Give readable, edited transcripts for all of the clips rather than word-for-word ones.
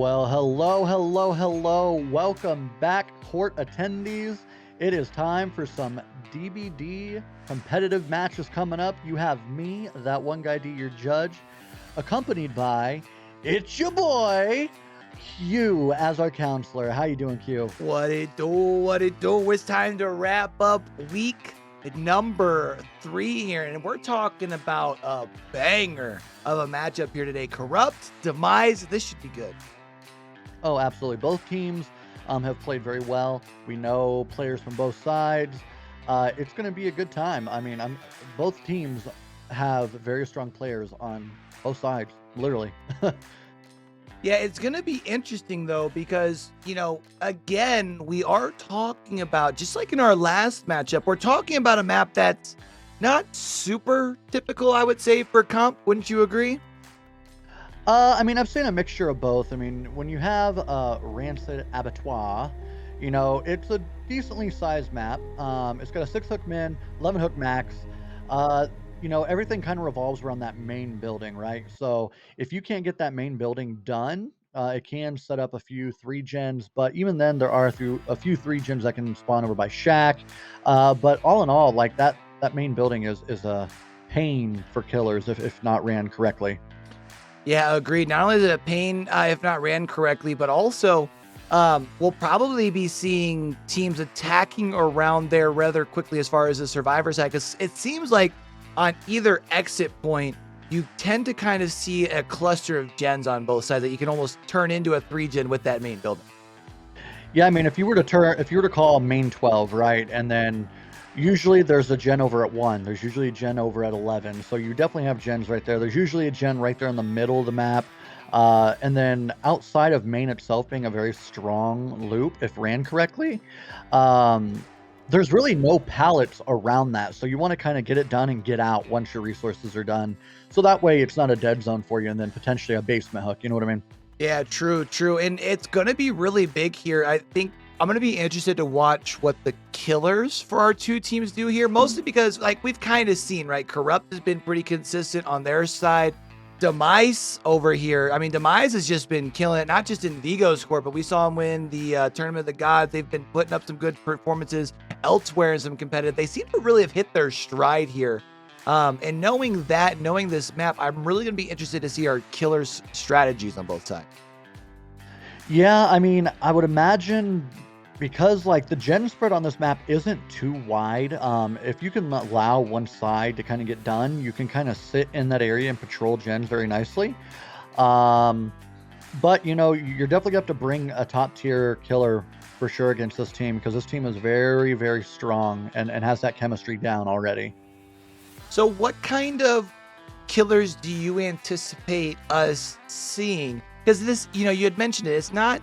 Well, hello, hello, hello. Welcome back, court attendees. It is time for some DBD competitive matches coming up. You have me, that one guy D, your judge, accompanied by it's your boy Q as our counselor. How you doing, Q? What it do? What it do? It's time to wrap up week number 3 here, and we're talking about a banger of a matchup here today. Corrupt, Demise. This should be good. Oh, absolutely. Both teams have played very well. We know players from both sides. It's going to be a good time. I mean, both teams have very strong players on both sides, literally. Yeah, it's going to be interesting, though, because, again, we are talking about, just like in our last matchup, we're talking about a map that's not super typical, I would say, for comp. Wouldn't you agree? I mean, I've seen a mixture of both. I mean, when you have Rancid Abattoir, it's a decently sized map. It's got a 6-hook min, 11-hook max. Everything kind of revolves around that main building, right? So if you can't get that main building done, it can set up a few 3 gens, but even then, there are a few 3 gens that can spawn over by Shack. But all in all, like that main building is a pain for killers if not ran correctly. Yeah, agreed. Not only is it a pain if not ran correctly, but also we'll probably be seeing teams attacking around there rather quickly as far as the survivor side, because it seems like on either exit point, you tend to kind of see a cluster of gens on both sides that you can almost turn into a 3-gen with that main building. Yeah, I mean, if you were to call main 12, right, and then usually there's a gen over at 1. There's usually a gen over at 11. So you definitely have gens right there. There's usually a gen right there in the middle of the map. And then outside of main itself being a very strong loop, if ran correctly, there's really no pallets around that. So you want to kind of get it done and get out once your resources are done. So that way it's not a dead zone for you and then potentially a basement hook. You know what I mean? Yeah, true. And it's going to be really big here. I think I'm going to be interested to watch what the killers for our two teams do here, mostly because, like, we've kind of seen, right? Corrupt has been pretty consistent on their side. Demise over here, I mean, Demise has just been killing it, not just in Vigo's court, but we saw him win the Tournament of the Gods. They've been putting up some good performances elsewhere in some competitive. They seem to really have hit their stride here. And knowing this map, I'm really going to be interested to see our killers' strategies on both sides. Yeah, I mean, I would imagine because like the gen spread on this map isn't too wide. If you can allow one side to kind of get done, you can kind of sit in that area and patrol gens very nicely. But you're definitely going to have to bring a top tier killer for sure against this team, because this team is very, very strong and has that chemistry down already. So what kind of killers do you anticipate us seeing? Because this, you had mentioned it, it's not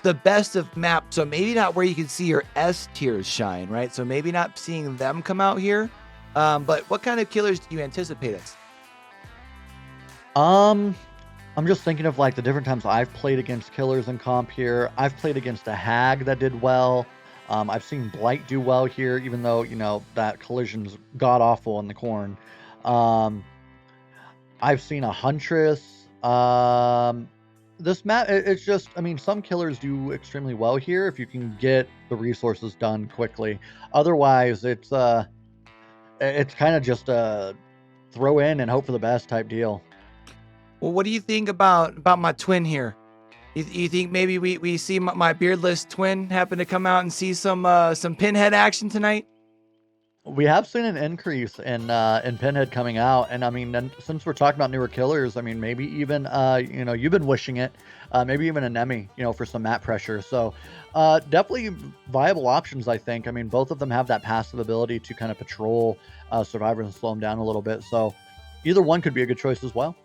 the best of maps, so maybe not where you can see your S tiers shine, right? So maybe not seeing them come out here. But what kind of killers do you anticipate us? I'm just thinking of like the different times I've played against killers in comp here. I've played against a hag that did well. I've seen Blight do well here, even though, that collision's god-awful in the corn. I've seen a Huntress. This map, it's just, I mean, some killers do extremely well here if you can get the resources done quickly. Otherwise, it's kind of just a throw in and hope for the best type deal. Well, what do you think about my twin here? You think maybe we see my beardless twin happen to come out and see some pinhead action tonight? We have seen an increase in Pinhead coming out, and I mean, then, since we're talking about newer killers, I mean, maybe even you've been wishing it, maybe even a Nemi, for some map pressure. So definitely viable options, I think. I mean, both of them have that passive ability to kind of patrol survivors and slow them down a little bit. So either one could be a good choice as well.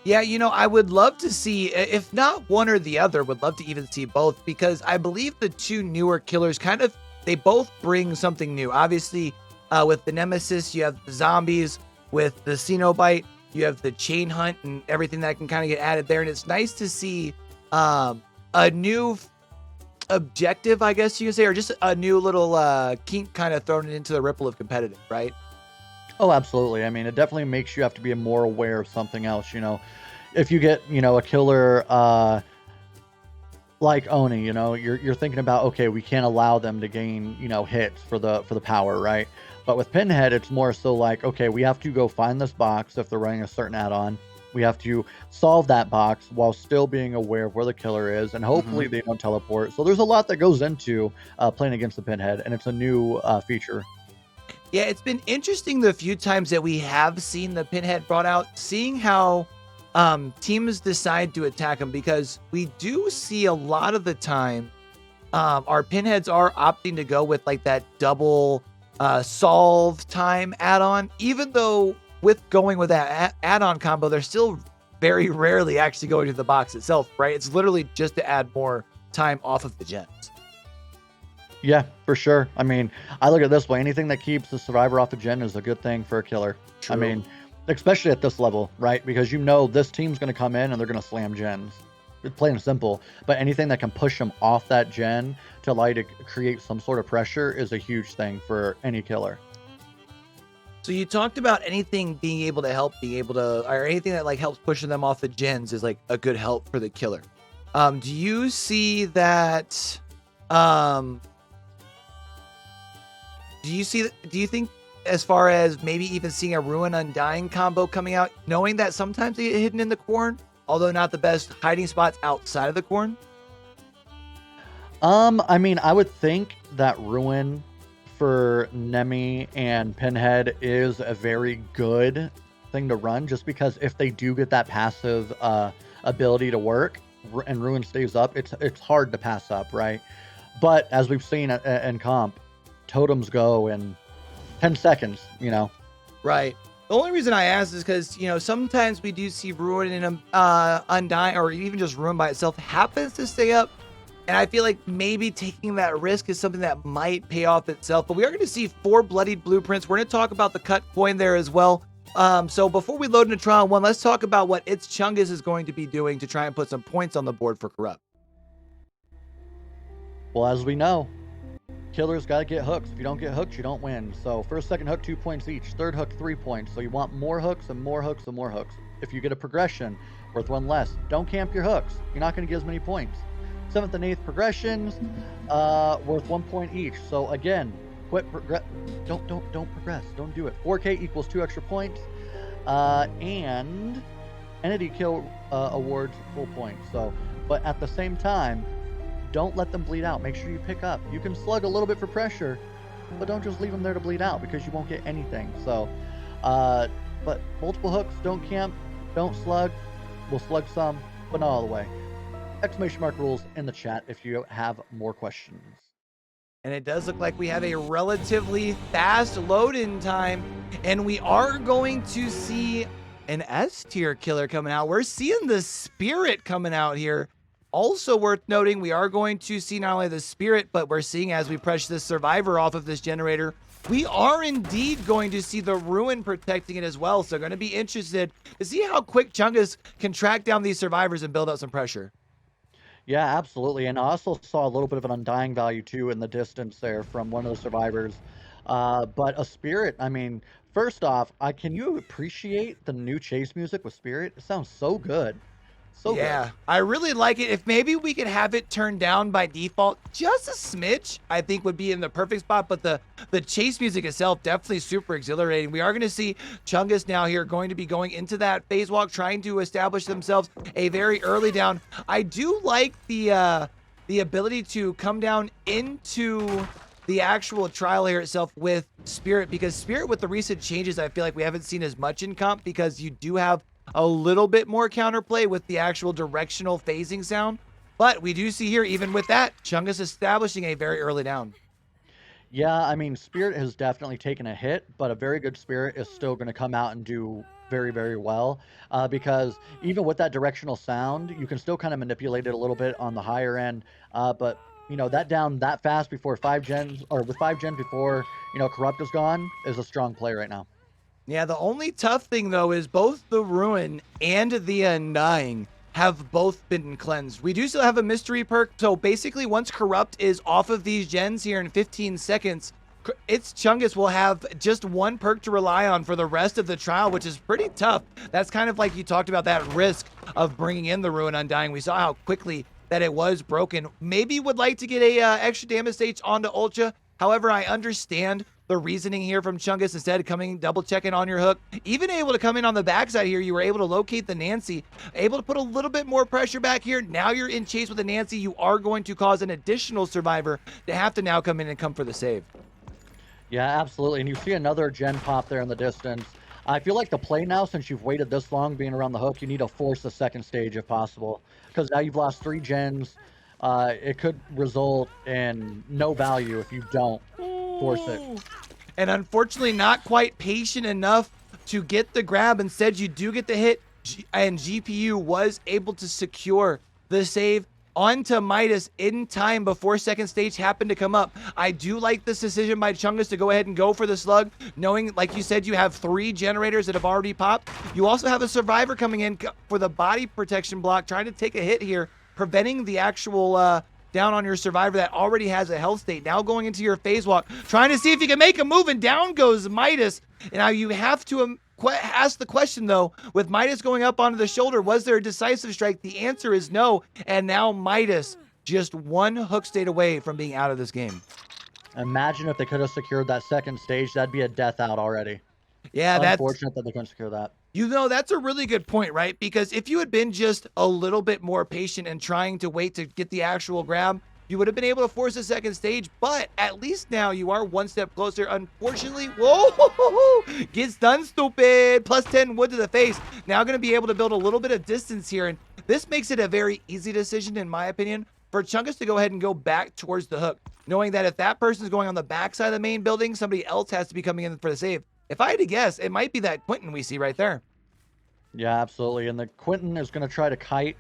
Yeah, I would love to see, if not one or the other, would love to even see both, because I believe the two newer killers they both bring something new. Obviously, with the Nemesis, you have the zombies. With the Cenobite, you have the chain hunt and everything that can kind of get added there. And it's nice to see a new objective, I guess you could say, or just a new little kink kind of thrown into the ripple of competitive, right? Oh, absolutely. I mean, it definitely makes you have to be more aware of something else. If you get, a killer like Oni, you're thinking about, okay, we can't allow them to gain, hits for the power, right? But with Pinhead, it's more so like, okay, we have to go find this box if they're running a certain add-on. We have to solve that box while still being aware of where the killer is, and Mhm. hopefully they don't teleport. So there's a lot that goes into playing against the Pinhead, and it's a new feature. Yeah, it's been interesting the few times that we have seen the Pinhead brought out, seeing how teams decide to attack him, because we do see a lot of the time our Pinheads are opting to go with like that double solve time add-on, even though with going with that add-on combo, they're still very rarely actually going to the box itself, right? It's literally just to add more time off of the gens. Yeah, for sure. I mean, I look at it this way: anything that keeps the survivor off the gen is a good thing for a killer. I True. mean, especially at this level, right? Because this team's going to come in and they're going to slam gens. It's plain and simple. But anything that can push them off that gen to allow you to create some sort of pressure is a huge thing for any killer. So you talked about anything being able to help, being able to, or anything that like helps pushing them off the gens is like a good help for the killer. Do you see that? Um, do you think, as far as maybe even seeing a Ruin Undying combo coming out, knowing that sometimes they get hidden in the corn, although not the best hiding spots outside of the corn? I mean, I would think that Ruin for Nemi and Pinhead is a very good thing to run, just because if they do get that passive ability to work and Ruin stays up, it's hard to pass up, right? But as we've seen in comp, totems go in 10 seconds, Right. The only reason I ask is because, sometimes we do see Ruin and Undying, or even just Ruin by itself, happens to stay up. And I feel like maybe taking that risk is something that might pay off itself. But we are going to see 4 bloodied blueprints. We're going to talk about the cut coin there as well. So before we load into Trial 1, let's talk about what its Chungus is going to be doing to try and put some points on the board for Corrupt. Well, as we know, killers got to get hooks. If you don't get hooks, you don't win. So first, second hook, 2 points each. Third hook, 3 points. So you want more hooks and more hooks and more hooks. If you get a progression, worth 1 less. Don't camp your hooks. You're not going to get as many points. 7th and 8th progressions, worth 1 point each. So again, don't progress. Don't do it. 4K equals 2 extra points, and entity kill awards full points. So, but at the same time, don't let them bleed out. Make sure you pick up. You can slug a little bit for pressure, but don't just leave them there to bleed out, because you won't get anything. So, but multiple hooks. Don't camp. Don't slug. We'll slug some, but not all the way. Exclamation mark rules in the chat if you have more questions. And it does look like we have a relatively fast load-in time, and we are going to see an S-tier killer coming out. We're seeing the Spirit coming out here. Also worth noting, we are going to see not only the Spirit, but we're seeing, as we press the Survivor off of this generator, we are indeed going to see the Ruin protecting it as well. So going to be interested to see how quick Chungus can track down these Survivors and build up some pressure. Yeah, absolutely. And I also saw a little bit of an undying value too in the distance there from one of the survivors. But a Spirit, I mean, first off, can you appreciate the new chase music with Spirit? It sounds so good. So Yeah, good. I really like it. If maybe we could have it turned down by default, just a smidge, I think would be in the perfect spot. But the chase music itself, definitely super exhilarating. We are going to see Chungus now here going to be going into that phase walk, trying to establish themselves a very early down. I do like the ability to come down into the actual trial here itself with Spirit, because Spirit, with the recent changes, I feel like we haven't seen as much in comp, because you do have a little bit more counterplay with the actual directional phasing sound. But we do see here, even with that, Chungus establishing a very early down. Yeah, I mean, Spirit has definitely taken a hit, but a very good Spirit is still going to come out and do very, very well. Because even with that directional sound, you can still kind of manipulate it a little bit on the higher end. But that down that fast before 5 gens, or with 5 gens before Corrupt is gone, is a strong play right now. Yeah, the only tough thing, though, is both the Ruin and the Undying have both been cleansed. We do still have a mystery perk, so basically once Corrupt is off of these gens here in 15 seconds, its Chungus will have just one perk to rely on for the rest of the trial, which is pretty tough. That's kind of like you talked about, that risk of bringing in the Ruin Undying. We saw how quickly that it was broken. Maybe would like to get a extra damage stage onto Ultra. However, I understand the reasoning here from Chungus, instead of coming double checking on your hook, even able to come in on the backside here. You were able to locate the Nancy, able to put a little bit more pressure back here. Now you're in chase with the Nancy. You are going to cause an additional survivor to have to now come in and come for the save. Yeah, absolutely. And you see another gen pop there in the distance. I feel like the play now, since you've waited this long being around the hook, you need to force the second stage if possible. Because now you've lost 3 gens. It could result in no value if you don't force it. And unfortunately, not quite patient enough to get the grab. Instead, you do get the hit, and GPU was able to secure the save onto Midas in time before second stage happened to come up. I do like this decision by Chungus to go ahead and go for the slug, knowing, like you said, you have 3 generators that have already popped. You also have a survivor coming in for the body protection block, trying to take a hit here, preventing the actual down on your survivor that already has a health state. Now going into your phase walk, trying to see if you can make a move, and down goes Midas. And now you have to ask the question, though, with Midas going up onto the shoulder, was there a decisive strike? The answer is no. And now Midas just 1 hook state away from being out of this game. Imagine if they could have secured that second stage. That'd be a death out already. Yeah, Unfortunate that they couldn't secure that. You know, that's a really good point, right? Because if you had been just a little bit more patient and trying to wait to get the actual grab, you would have been able to force the second stage, but at least now you are 1 step closer. Unfortunately, whoa, gets done, stupid. Plus 10 wood to the face. Now going to be able to build a little bit of distance here, and this makes it a very easy decision, in my opinion, for Chungus to go ahead and go back towards the hook, knowing that if that person is going on the backside of the main building, somebody else has to be coming in for the save. If I had to guess, it might be that Quentin we see right there. Yeah, absolutely. And the Quentin is going to try to kite.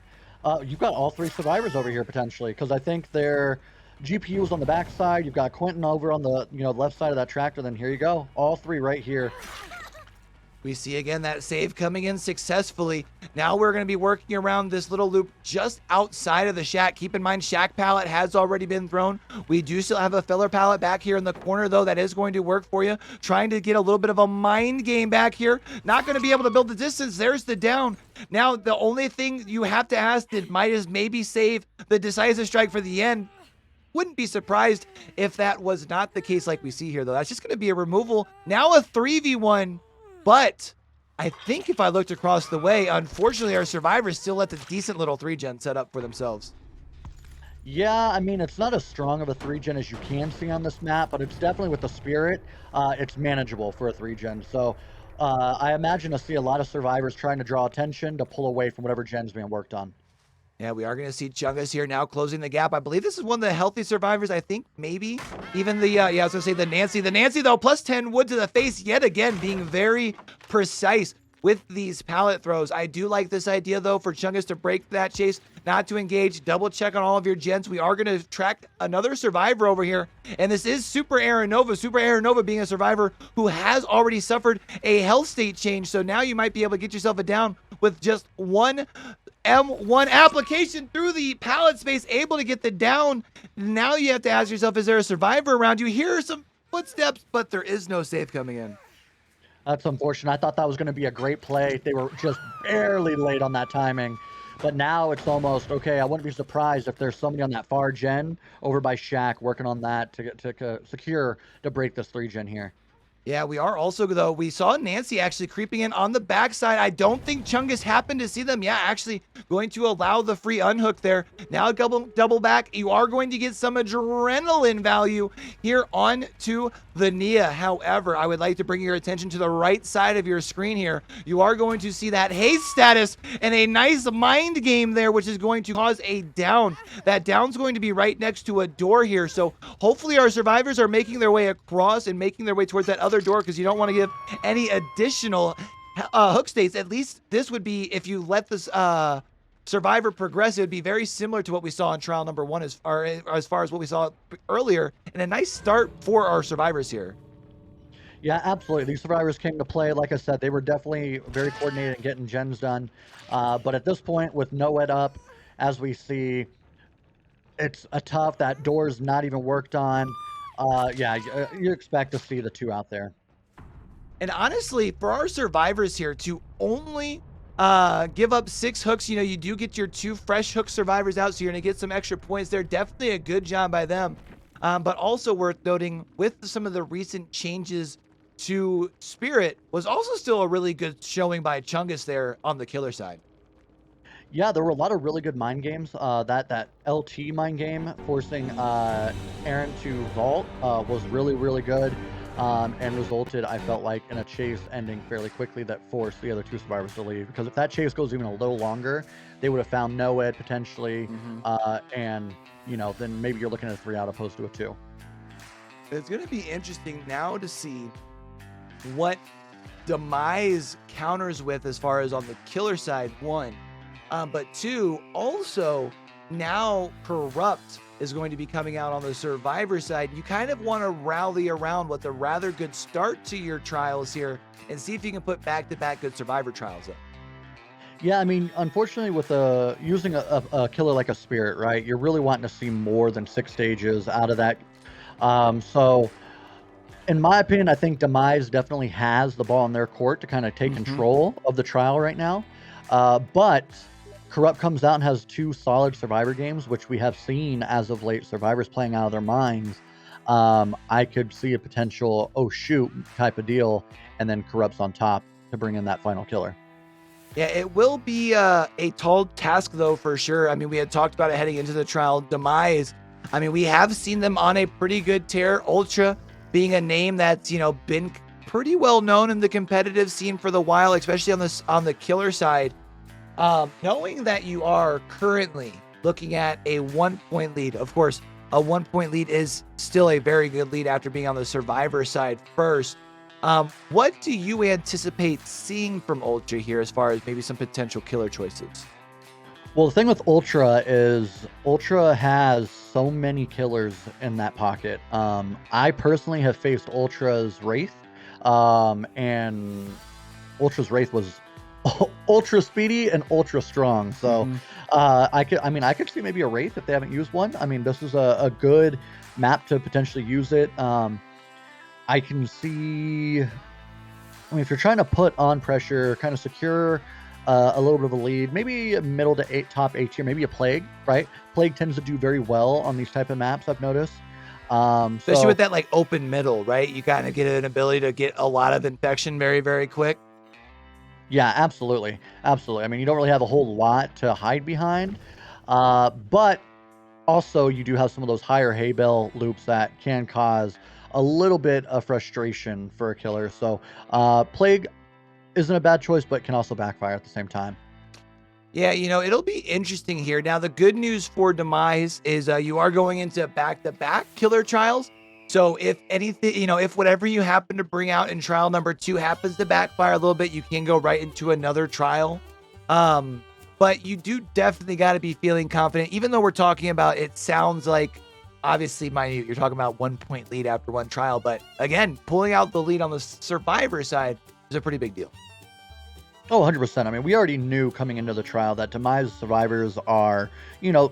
You've got all 3 survivors over here potentially, because I think their GPU is on the backside. You've got Quentin over on the left side of that tractor. Then here you go, all 3 right here. We see again that save coming in successfully. Now we're going to be working around this little loop just outside of the shack. Keep in mind, shack pallet has already been thrown. We do still have a filler pallet back here in the corner, though. That is going to work for you. Trying to get a little bit of a mind game back here. Not going to be able to build the distance. There's the down. Now, the only thing you have to ask, did Midas maybe save the decisive strike for the end? Wouldn't be surprised if that was not the case like we see here, though. That's just going to be a removal. Now a 3v1. But I think if I looked across the way, unfortunately, our survivors still let the decent little 3-gen set up for themselves. Yeah, I mean, it's not as strong of a 3-gen as you can see on this map, but it's definitely, with the spirit, it's manageable for a 3-gen. So I imagine to see a lot of survivors trying to draw attention to pull away from whatever gen's being worked on. Yeah, we are going to see Chungus here now closing the gap. I believe this is one of the healthy survivors. I think maybe even the, I was going to say the Nancy. The Nancy, though, plus 10 wood to the face yet again, being very precise with these pallet throws. I do like this idea, though, for Chungus to break that chase, not to engage, double check on all of your gens. We are going to track another survivor over here, and this is Super Aranova. Super Aranova being a survivor who has already suffered a health state change, so now you might be able to get yourself a down with just one M1 application through the pallet space, able to get the down. Now you have to ask yourself, is there a survivor around you? Here are some footsteps, but there is no safe coming in. That's unfortunate. I thought that was going to be a great play. They were just barely late on that timing. But now it's almost, okay, I wouldn't be surprised if there's somebody on that far gen over by Shack working on that to secure to break this 3-gen here. Yeah, we are also, though, we saw Nancy actually creeping in on the backside. I don't think Chungus happened to see them. Yeah, actually going to allow the free unhook there. Now double back. You are going to get some adrenaline value here on to the Nia. However, I would like to bring your attention to the right side of your screen here. You are going to see that haste status and a nice mind game there, which is going to cause a down. That down's going to be right next to a door here. So hopefully our survivors are making their way across and making their way towards that other door, because you don't want to give any additional hook states. At least this would be, if you let this survivor progress, it would be very similar to what we saw in trial number 1 as far as what we saw earlier, and a nice start for our survivors here. Yeah, absolutely. These survivors came to play. Like I said, they were definitely very coordinated in getting gens done. But at this point, with no ed up, as we see, it's a tough. That door's not even worked on. Yeah, you expect to see the 2 out there. And honestly, for our survivors here to only Give up 6 hooks. You do get your 2 fresh hook survivors out, so you're gonna get some extra points there. Definitely a good job by them. But also worth noting, with some of the recent changes to Spirit, was also still a really good showing by Chungus there on the killer side. Yeah, there were a lot of really good mind games. That LT mind game forcing Aaron to vault was really really good, and resulted, I felt like, in a chase ending fairly quickly that forced the other two survivors to leave. Because if that chase goes even a little longer, they would have found Noed potentially, Mhm. and then maybe you're looking at a 3 out opposed to a 2. It's gonna be interesting now to see what Demise counters with as far as on the killer side, one. But two, also now Corrupt is going to be coming out on the survivor side. You kind of want to rally around with a rather good start to your trials here and see if you can put back-to-back good survivor trials up. Yeah, I mean, unfortunately, with using a killer like a spirit, right? You're really wanting to see more than 6 stages out of that. So in my opinion, I think Demise definitely has the ball in their court to kind of take Hmm. control of the trial right now. But Corrupt comes out and has 2 solid Survivor games, which we have seen as of late, survivors playing out of their minds. I could see a potential, oh shoot, type of deal, and then Corrupt's on top to bring in that final killer. Yeah, it will be a tall task, though, for sure. I mean, we had talked about it heading into the trial. Demise, I mean, we have seen them on a pretty good tear. Ultra being a name that's been pretty well known in the competitive scene for the while, especially on the killer side. Knowing that you are currently looking at a 1 point lead, of course, a 1 point lead is still a very good lead after being on the survivor side first. What do you anticipate seeing from Ultra here as far as maybe some potential killer choices? Well, the thing with Ultra is Ultra has so many killers in that pocket. I personally have faced Ultra's Wraith, and Ultra's Wraith was ultra speedy and ultra strong. So Mhm. I could see maybe a Wraith if they haven't used one. I mean, this is a good map to potentially use it. I can see. I mean, if you're trying to put on pressure, kind of secure a little bit of a lead, maybe a middle to top 8 tier, maybe a Plague, right? Plague tends to do very well on these type of maps, I've noticed. Especially with So that like open middle, right? You kind of get an ability to get a lot of infection very, very quick. yeah, absolutely, absolutely. I mean, you don't really have a whole lot to hide behind, but also you do have some of those higher hay bale loops that can cause a little bit of frustration for a killer. So Plague isn't a bad choice, but can also backfire at the same time. Yeah, it'll be interesting here. Now, the good news for Demise is you are going into back-to-back killer trials. So if anything, if whatever you happen to bring out in trial number 2 happens to backfire a little bit, you can go right into another trial. Um, but you do definitely got to be feeling confident, even though we're talking about, it sounds like obviously minute. You're talking about 1 point lead after one trial, but again, pulling out the lead on the survivor side is a pretty big deal. Oh, 100%. I mean, we already knew coming into the trial that Demise survivors are, you know,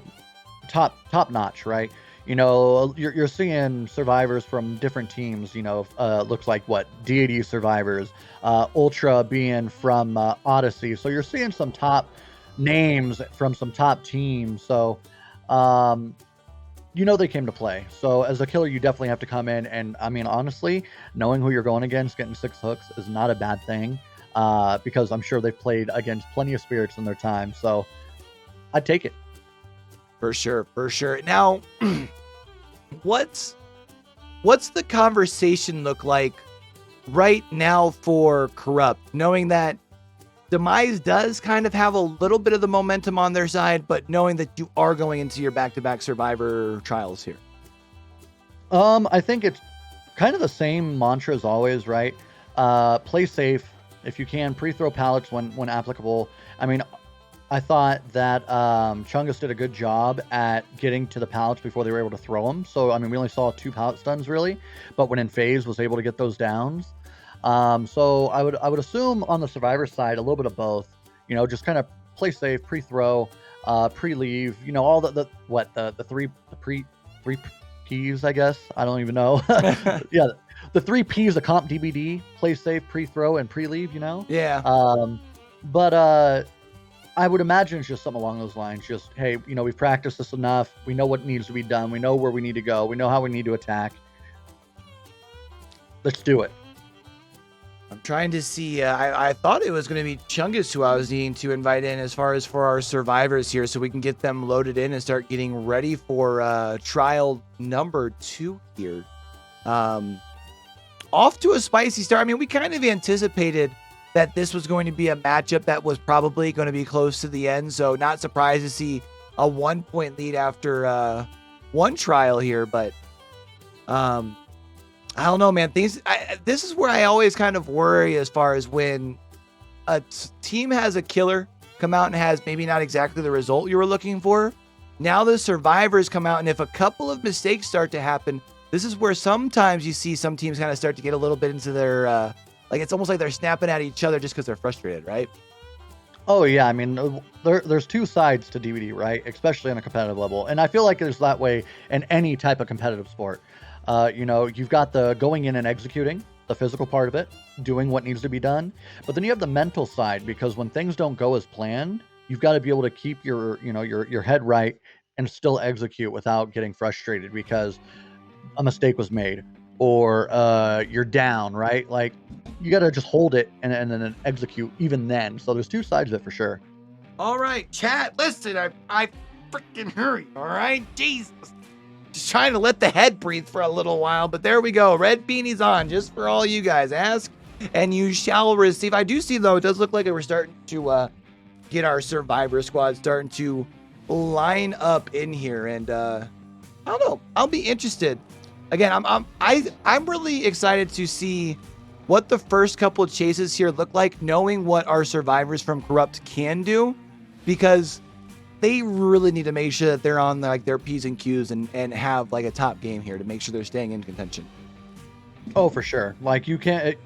top notch, right? You're seeing survivors from different teams. Looks like what deity survivors, Ultra being from Odyssey. So you're seeing some top names from some top teams. So, um, they came to play. So as a killer, you definitely have to come in, and I mean, honestly, knowing who you're going against, getting 6 hooks is not a bad thing. Because I'm sure they've played against plenty of spirits in their time. So I'd take it. For sure, for sure. Now, what's what's the conversation look like right now for Corrupt, knowing that Demise does kind of have a little bit of the momentum on their side, but knowing that you are going into your back-to-back survivor trials here? I think it's kind of the same mantra as always, right? Play safe if you can. Pre-throw pallets when applicable. I mean, I thought that Chungus did a good job at getting to the pallets before they were able to throw them. So I mean, we only saw 2 pallet stuns really, but when in phase was able to get those downs. So I would assume on the survivor side a little bit of both. Just kind of play safe, pre-throw, pre-leave. All the three P's, I guess. I don't even know. Yeah, the 3 P's of comp DBD: play safe, pre-throw, and pre-leave. Yeah. But I would imagine it's just something along those lines. Just, hey, we've practiced this enough. We know what needs to be done. We know where we need to go. We know how we need to attack. Let's do it. I'm trying to see. I thought it was going to be Chungus who I was needing to invite in as far as for our survivors here so we can get them loaded in and start getting ready for trial number 2 here. Off to a spicy start. I mean, we kind of anticipated that this was going to be a matchup that was probably going to be close to the end. So not surprised to see a 1-point lead after one trial here. But I don't know, man. This is where I always kind of worry as far as when a team has a killer come out and has maybe not exactly the result you were looking for. Now the survivors come out, and if a couple of mistakes start to happen, this is where sometimes you see some teams kind of start to get a little bit into their, like it's almost like they're snapping at each other just because they're frustrated, right? Oh yeah, I mean, there's two sides to DVD, right? Especially on a competitive level, and I feel like there's that way in any type of competitive sport. You've got the going in and executing, the physical part of it, doing what needs to be done, but then you have the mental side because when things don't go as planned, you've got to be able to keep your head right and still execute without getting frustrated because a mistake was made or you're down, right? Like you got to just hold it and then execute even then. So there's two sides of it for sure. All right, chat, listen, I freaking hurry, all right? Jesus. Just trying to let the head breathe for a little while, but there we go. Red beanies on, just for all you guys. Ask and you shall receive. I do see, though, it does look like we're starting to get our survivor squad starting to line up in here. And I don't know. I'll be interested. Again, I'm really excited to see what the first couple of chases here look like, knowing what our survivors from Corrupt can do, because they really need to make sure that they're on like their P's and Q's and have like a top game here to make sure they're staying in contention. Oh, for sure. Like you can't.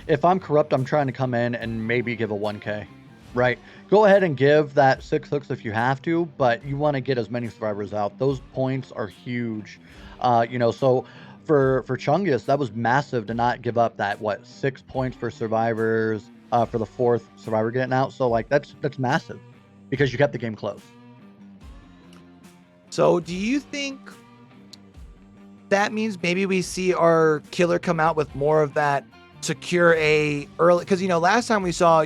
If I'm Corrupt, I'm trying to come in and maybe give a 1K, right? Go ahead and give that 6 hooks if you have to, but you want to get as many survivors out. Those points are huge. So for Chungus, that was massive to not give up that 6 points for survivors for the 4th survivor getting out. So like that's massive because you kept the game close. So do you think that means maybe we see our killer come out with more of that secure a early, because last time we saw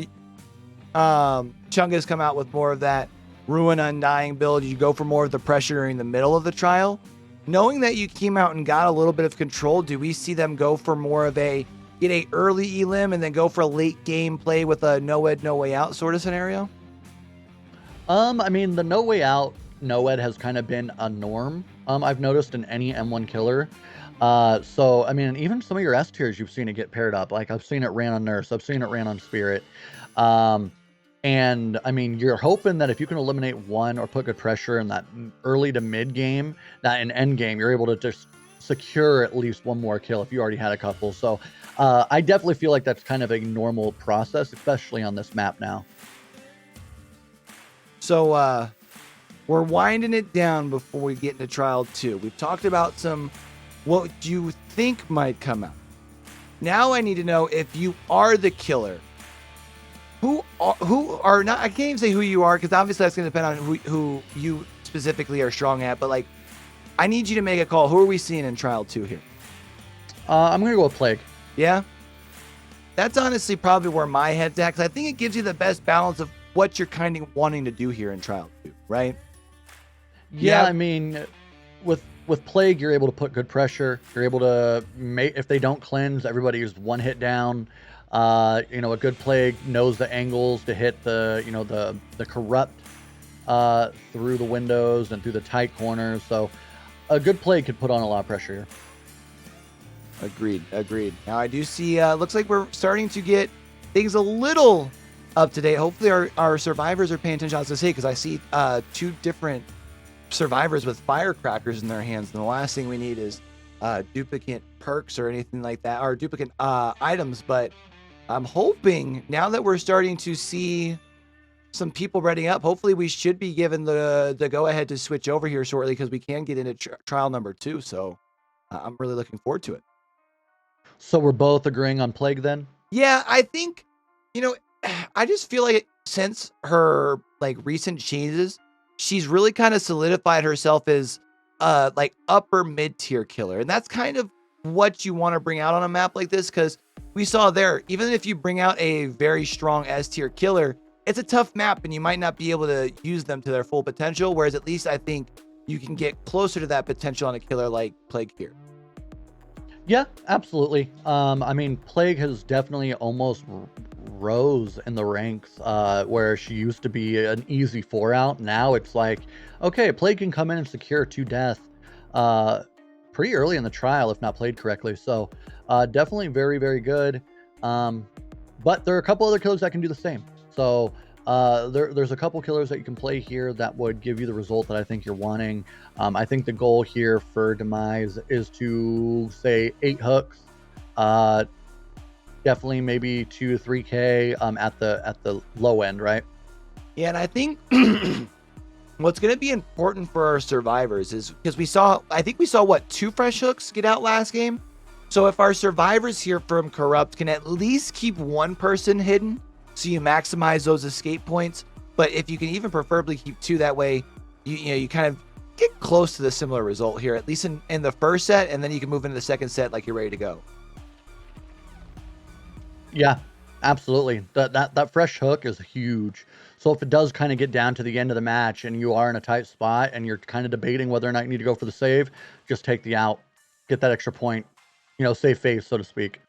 Chungus come out with more of that ruin undying build, you go for more of the pressure in the middle of the trial. Knowing that you came out and got a little bit of control, do we see them go for more of a get a early elim and then go for a late game play with a no ed no way out sort of scenario? I mean, the no way out no ed has kind of been a norm. I've noticed in any M1 killer. So I mean, even some of your S tiers, you've seen it get paired up. Like I've seen it ran on Nurse, I've seen it ran on Spirit. And I mean, you're hoping that if you can eliminate one or put good pressure in that early to mid game, that in end game, you're able to just secure at least one more kill if you already had a couple. So I definitely feel like that's kind of a normal process, especially on this map now. So we're winding it down before we get into trial 2. We've talked about what you think might come out. Now I need to know if you are the killer. Who are not? I can't even say who you are because obviously that's going to depend on who you specifically are strong at. But like, I need you to make a call. Who are we seeing in trial 2 here? I'm going to go with Plague. Yeah, that's honestly probably where my head's at because I think it gives you the best balance of what you're kind of wanting to do here in trial 2, right? Yeah, I mean, with Plague, you're able to put good pressure. You're able to make, if they don't cleanse, everybody is one hit down. A good Plague knows the angles to hit the corrupt through the windows and through the tight corners. So a good Plague could put on a lot of pressure here. Agreed. Now I do see, looks like we're starting to get things a little up to date. Hopefully our survivors are paying attention. I was gonna say, because I see 2 different survivors with firecrackers in their hands, and the last thing we need is duplicate perks or anything like that, or duplicate items. But I'm hoping now that we're starting to see some people ready up, hopefully we should be given the go ahead to switch over here shortly because we can get into trial number 2. So I'm really looking forward to it. So we're both agreeing on Plague then? Yeah, I think, I just feel like since her like recent changes, she's really kind of solidified herself as like upper mid-tier killer. And that's kind of what you want to bring out on a map like this, because we saw there, even if you bring out a very strong S tier killer, it's a tough map and you might not be able to use them to their full potential. Whereas at least I think you can get closer to that potential on a killer like Plague here. Yeah, absolutely. I mean, Plague has definitely almost rose in the ranks, where she used to be an easy 4 out. Now it's like, okay, Plague can come in and secure 2 death uh, pretty early in the trial if not played correctly. So definitely very, very good. Um, but there are a couple other killers that can do the same. So there's a couple killers that you can play here that would give you the result that I think you're wanting. I think the goal here for Demise is to say 8 hooks, uh, definitely maybe 2 to 3K at the low end, right? Yeah, and I think what's going to be important for our survivors is because I think we saw what 2 fresh hooks get out last game. So if our survivors here from Corrupt can at least keep 1 person hidden, so you maximize those escape points. But if you can even preferably keep 2, that way you kind of get close to the similar result here, at least in the first set, and then you can move into the second set like you're ready to go. Yeah, absolutely. That fresh hook is huge. So if it does kind of get down to the end of the match and you are in a tight spot and you're kind of debating whether or not you need to go for the save, just take the out, get that extra point, save face, so to speak.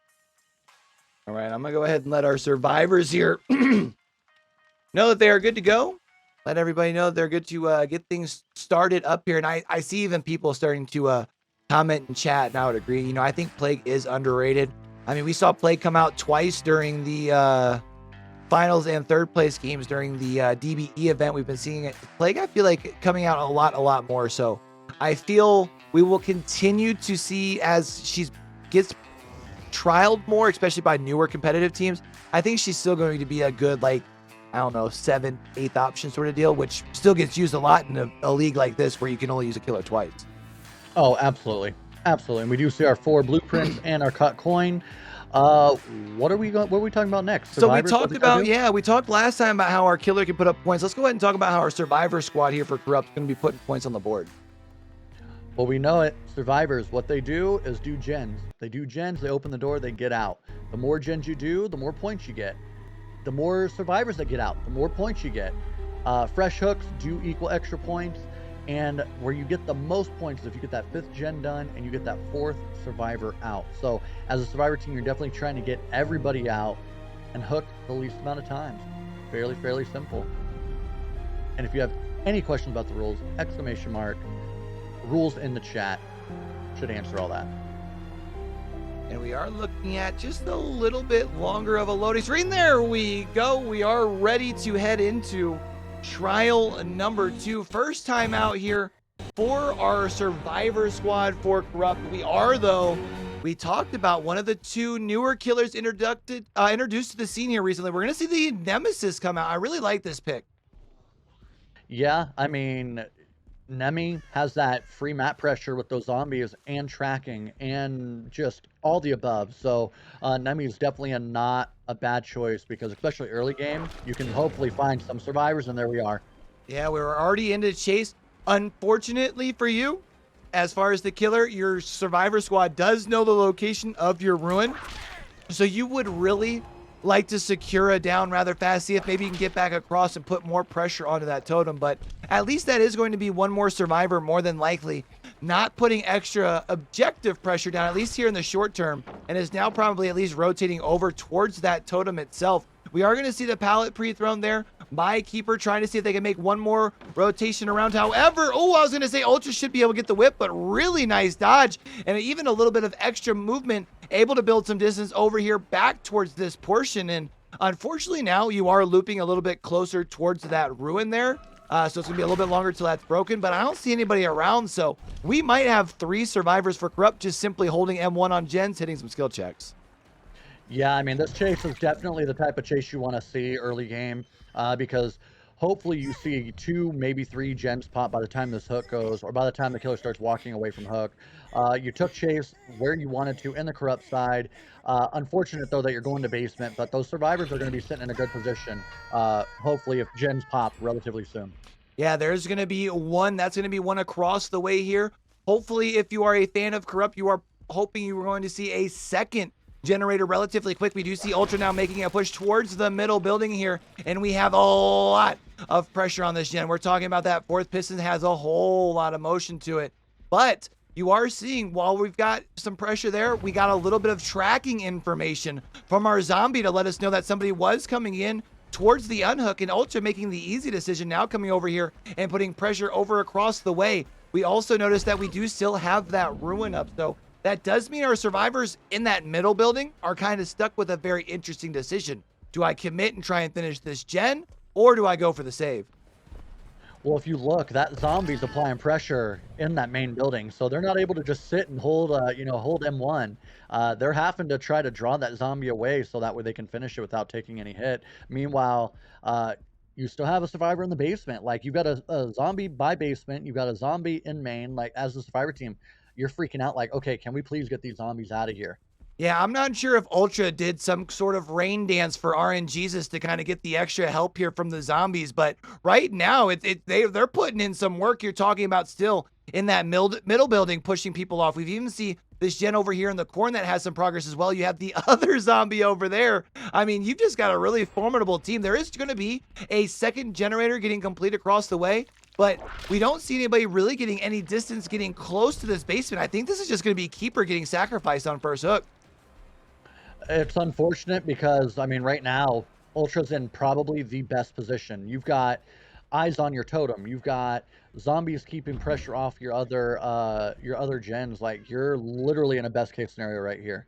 All right, I'm going to go ahead and let our survivors here know that they are good to go. Let everybody know that they're good to get things started up here. And I see even people starting to comment and chat, and I would agree. I think Plague is underrated. I mean, we saw Plague come out twice during the finals and third place games during the DBE event. We've been seeing it. Plague, I feel like coming out a lot more. So I feel we will continue to see as gets trialed more, especially by newer competitive teams. I think she's still going to be a good, like, I don't know, 7th, 8th option sort of deal, which still gets used a lot in a league like this where you can only use a killer twice. Oh, absolutely. Absolutely. And we do see our 4 blueprints and our cut coin. What are we talking about next? Survivors, so we talked about, we talked last time about how our killer can put up points. Let's go ahead and talk about how our survivor squad here for Corrupt is going to be putting points on the board. Well, we know it. Survivors, what they do is do gens. They do gens, they open the door, they get out. The more gens you do, the more points you get. The more survivors that get out, the more points you get. Fresh hooks do equal extra points. And where you get the most points is if you get that 5th gen done and you get that 4th survivor out. So as a survivor team, you're definitely trying to get everybody out and hook the least amount of times. Fairly simple. And if you have any questions about the rules, rules in the chat should answer all that. And we are looking at just a little bit longer of a loading screen. There we go. We are ready to head into trial number 2. First time out here for our survivor squad for Corrupt. We talked about one of the 2 newer killers introduced to the scene here recently. We're going to see the Nemesis come out. I really like this pick. Yeah, I mean, Nemi has that free map pressure with those zombies and tracking and just all the above. So Nemi is definitely not a bad choice because especially early game, you can hopefully find some survivors, and there we are. Yeah, we were already into chase. Unfortunately for you, as far as the killer, your survivor squad does know the location of your ruin. So you would really like to secure it down rather fast, see if maybe you can get back across and put more pressure onto that totem. But at least that is going to be one more survivor, more than likely, not putting extra objective pressure down, at least here in the short term, and is now probably at least rotating over towards that totem itself. We are going to see the pallet pre-thrown there by Keeper, trying to see if they can make one more rotation around. However, I was going to say Ultra should be able to get the whip, but really nice dodge and even a little bit of extra movement, able to build some distance over here back towards this portion. And unfortunately now you are looping a little bit closer towards that ruin there. So it's gonna be a little bit longer till that's broken, but I don't see anybody around. So we might have 3 survivors for Corrupt just simply holding M1 on gens, hitting some skill checks. Yeah, I mean, this chase is definitely the type of chase you want to see early game, because hopefully you see 2, maybe 3 gems pop by the time this hook goes, or by the time the killer starts walking away from hook. You took chase where you wanted to in the corrupt side. Unfortunate though that you're going to basement, but those survivors are going to be sitting in a good position. Hopefully, if gens pop relatively soon. Yeah, there's going to be one. That's going to be one across the way here. Hopefully, if you are a fan of Corrupt, you are hoping you are going to see a second generator relatively quick. We do see Ultra now making a push towards the middle building here, and we have a lot of pressure on this gen. We're talking about that fourth piston has a whole lot of motion to it, but you are seeing while we've got some pressure there, we got a little bit of tracking information from our zombie to let us know that somebody was coming in towards the unhook, and Ultra making the easy decision now coming over here and putting pressure over across the way. We also noticed that we do still have that ruin up, so that does mean our survivors in that middle building are kind of stuck with a very interesting decision. Do I commit and try and finish this gen, or do I go for the save? Well, if you look, that zombie's applying pressure in that main building, so they're not able to just sit and hold, hold M1. They're having to try to draw that zombie away so that way they can finish it without taking any hit. Meanwhile, you still have a survivor in the basement. Like, you've got a zombie by basement, you've got a zombie in main. Like, as the survivor team, you're freaking out like, okay, can we please get these zombies out of here? Yeah, I'm not sure if Ultra did some sort of rain dance for RNGesus to kind of get the extra help here from the zombies, but right now they're putting in some work. You're talking about still in that middle building, pushing people off. We've even seen this gen over here in the corner that has some progress as well. You have the other zombie over there. I mean, you've just got a really formidable team. There is going to be a second generator getting complete across the way, but we don't see anybody really getting any distance, getting close to this basement. I think this is just going to be Keeper getting sacrificed on first hook. It's unfortunate because, I mean, right now, Ultra's in probably the best position. You've got eyes on your totem. You've got zombies keeping pressure off your other gens. Like, you're literally in a best case scenario right here.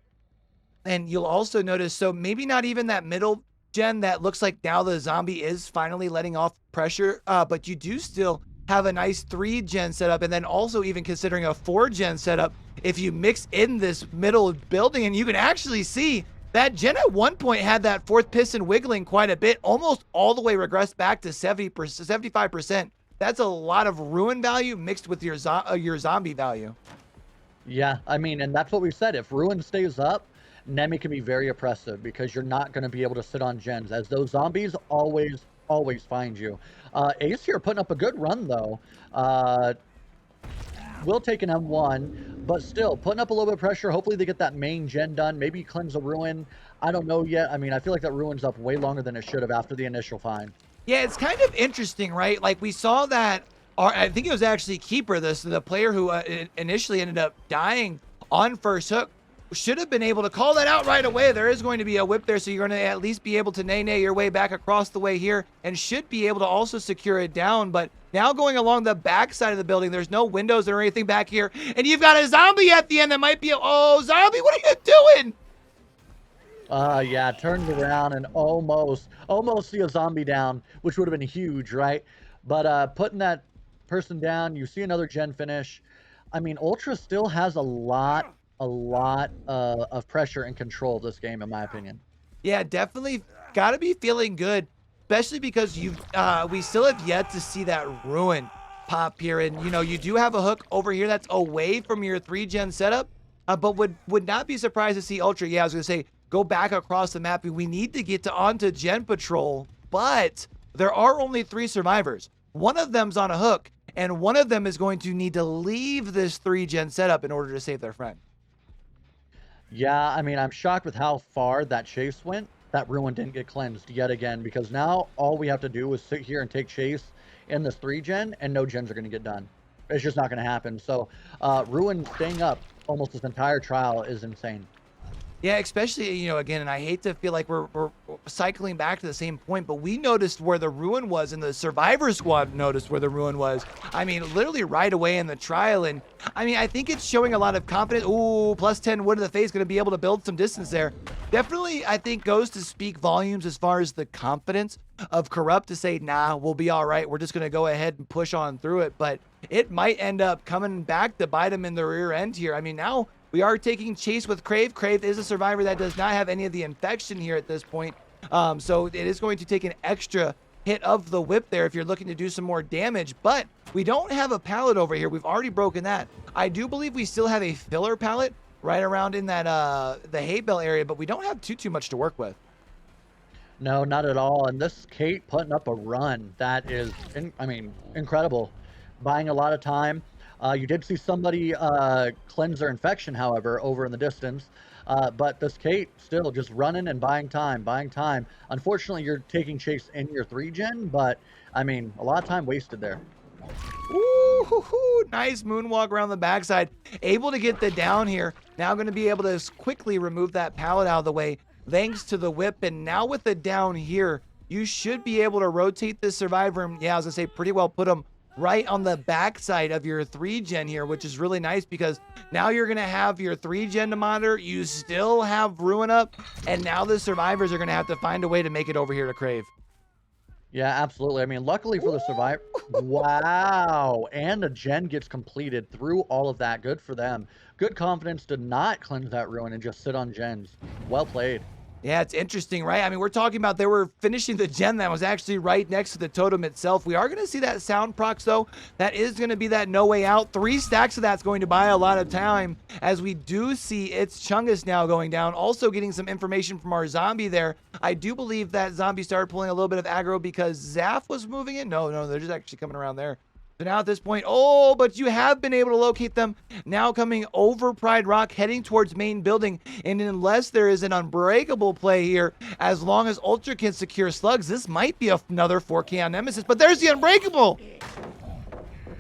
And you'll also notice, so maybe not even that middle gen that looks like now the zombie is finally letting off pressure, but you do still have a nice 3-gen setup, and then also even considering a 4-gen setup if you mix in this middle building. And you can actually see that gen at one point had that fourth piston wiggling quite a bit, almost all the way regressed back to 70%, 75%. That's a lot of ruin value mixed with your zombie value. Yeah, I mean, and that's what we said. If Ruin stays up, Nemi can be very oppressive because you're not going to be able to sit on gens, as those zombies always find you. Ace here putting up a good run, though. Will take an M1, but still putting up a little bit of pressure. Hopefully they get that main gen done. Maybe cleanse a Ruin. I don't know yet. I mean, I feel like that Ruin's up way longer than it should have after the initial find. Yeah, it's kind of interesting, right? Like, we saw that, I think it was actually Keeper, the player who initially ended up dying on first hook, should have been able to call that out right away. There is going to be a whip there, so you're going to at least be able to nay your way back across the way here, and should be able to also secure it down. But now going along the back side of the building, there's no windows or anything back here, and you've got a zombie at the end that might be oh, zombie, what are you doing? Yeah, turned around and almost see a zombie down, which would have been huge, right? But putting that person down, you see another gen finish. I mean, Ultra still has a lot of pressure and control of this game, in my opinion. Yeah, definitely got to be feeling good, especially because we still have yet to see that Ruin pop here. And, you do have a hook over here that's away from your 3-gen setup, but would not be surprised to see Ultra. Yeah, I was going to say, go back across the map. We need to get onto Gen Patrol, but there are only 3 survivors. One of them's on a hook, and one of them is going to need to leave this 3-gen setup in order to save their friend. Yeah, I mean, I'm shocked with how far that chase went. That Ruin didn't get cleansed yet again, because now all we have to do is sit here and take chase in this 3-gen, and no gens are going to get done. It's just not going to happen. So Ruin staying up almost this entire trial is insane. Yeah, especially, again, and I hate to feel like we're cycling back to the same point, but we noticed where the Ruin was, and the Survivor Squad noticed where the Ruin was. I mean, literally right away in the trial, and I mean, I think it's showing a lot of confidence. Ooh, plus 10 wood in the face, going to be able to build some distance there. Definitely, I think, goes to speak volumes as far as the confidence of Corrupt to say, nah, we'll be all right. We're just going to go ahead and push on through it, but it might end up coming back to bite them in the rear end here. I mean, now we are taking chase with Crave. Crave is a survivor that does not have any of the infection here at this point. So it is going to take an extra hit of the whip there if you're looking to do some more damage. But we don't have a pallet over here. We've already broken that. I do believe we still have a filler pallet right around in that the hay bale area, but we don't have too much to work with. No, not at all. And this Kate putting up a run that is, I mean, incredible. Buying a lot of time. You did see somebody cleanse their infection, however, over in the distance. But this Kate still just running and buying time, buying time. Unfortunately, you're taking chase in your 3-gen, but I mean, a lot of time wasted there. Ooh, nice moonwalk around the backside. Able to get the down here. Now going to be able to quickly remove that pallet out of the way thanks to the whip. And now with the down here, you should be able to rotate this survivor. And yeah, I was going to say pretty well put him right on the backside of your 3-gen here, which is really nice because now you're going to have your 3-gen to monitor. You still have Ruin up. And now the survivors are going to have to find a way to make it over here to Crave. Yeah, absolutely. I mean, luckily for the survivor, wow. And the gen gets completed through all of that. Good for them. Good confidence to not cleanse that ruin and just sit on gens. Well played. Yeah, it's interesting, right? I mean, we're talking about they were finishing the gen that was actually right next to the totem itself. We are going to see that sound procs, though. That is going to be that no way out. 3 stacks of that's going to buy a lot of time as we do see it's Chungus now going down. Also getting some information from our zombie there. I do believe that zombie started pulling a little bit of aggro because Zaf was moving in. No, they're just actually coming around there. So now at this point, oh, but you have been able to locate them. Now coming over Pride Rock, heading towards main building. And unless there is an unbreakable play here, as long as Ultra can secure slugs, this might be another 4K on Nemesis. But there's the unbreakable.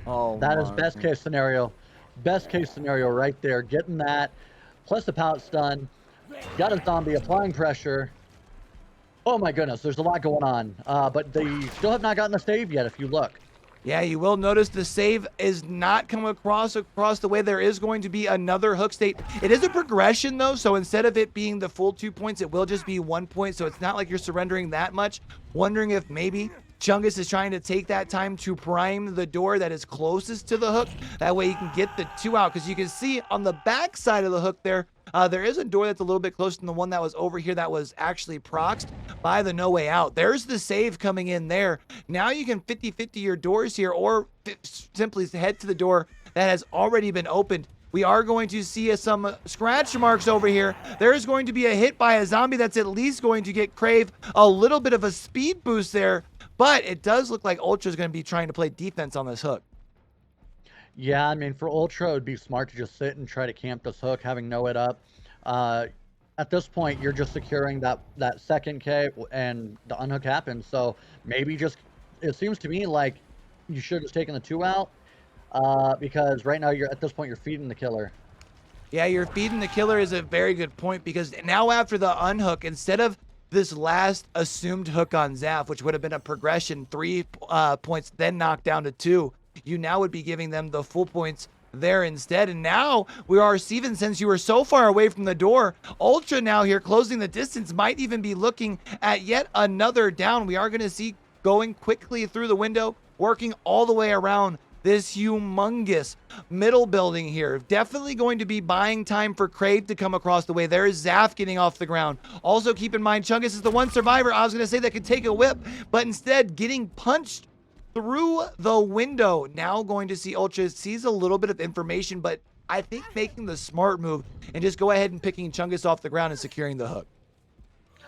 Oh, that is best case scenario. Best case scenario right there. Getting that, plus the pallet stun. Got a zombie applying pressure. Oh my goodness, there's a lot going on. But they still have not gotten the save yet, if you look. Yeah, you will notice the save is not coming across the way. There is going to be another hook state. It is a progression, though, so instead of it being the full 2 points, it will just be 1 point, so it's not like you're surrendering that much. Wondering if maybe Chungus is trying to take that time to prime the door that is closest to the hook. That way you can get the 2 out, because you can see on the back side of the hook there, there is a door that's a little bit closer than the one that was over here that was actually proxed by the no way out. There's the save coming in there. Now you can 50-50 your doors here, or simply head to the door that has already been opened. We are going to see some scratch marks over here. There's going to be a hit by a zombie that's at least going to get Crave a little bit of a speed boost there, but it does look like Ultra is going to be trying to play defense on this hook. Yeah, I mean, for Ultra, it would be smart to just sit and try to camp this hook, having no it up. At this point, you're just securing that second K, and the unhook happens. So maybe just, it seems to me like you should have just taken the 2 out, because right now at this point, you're feeding the killer. Yeah, you're feeding the killer is a very good point, because now after the unhook, instead of this last assumed hook on Zaf, which would have been a progression, 3 points, then knocked down to 2, you now would be giving them the full points there instead. And now we are, Steven, since you were so far away from the door, Ultra now here closing the distance, might even be looking at yet another down. We are going to see going quickly through the window, working all the way around this humongous middle building here. Definitely going to be buying time for Crave to come across the way. There is Zaf getting off the ground. Also keep in mind, Chungus is the one survivor I was going to say that could take a whip, but instead getting punched through the window. Now going to see Ultra sees a little bit of information, but I think making the smart move and just go ahead and picking Chungus off the ground and securing the hook.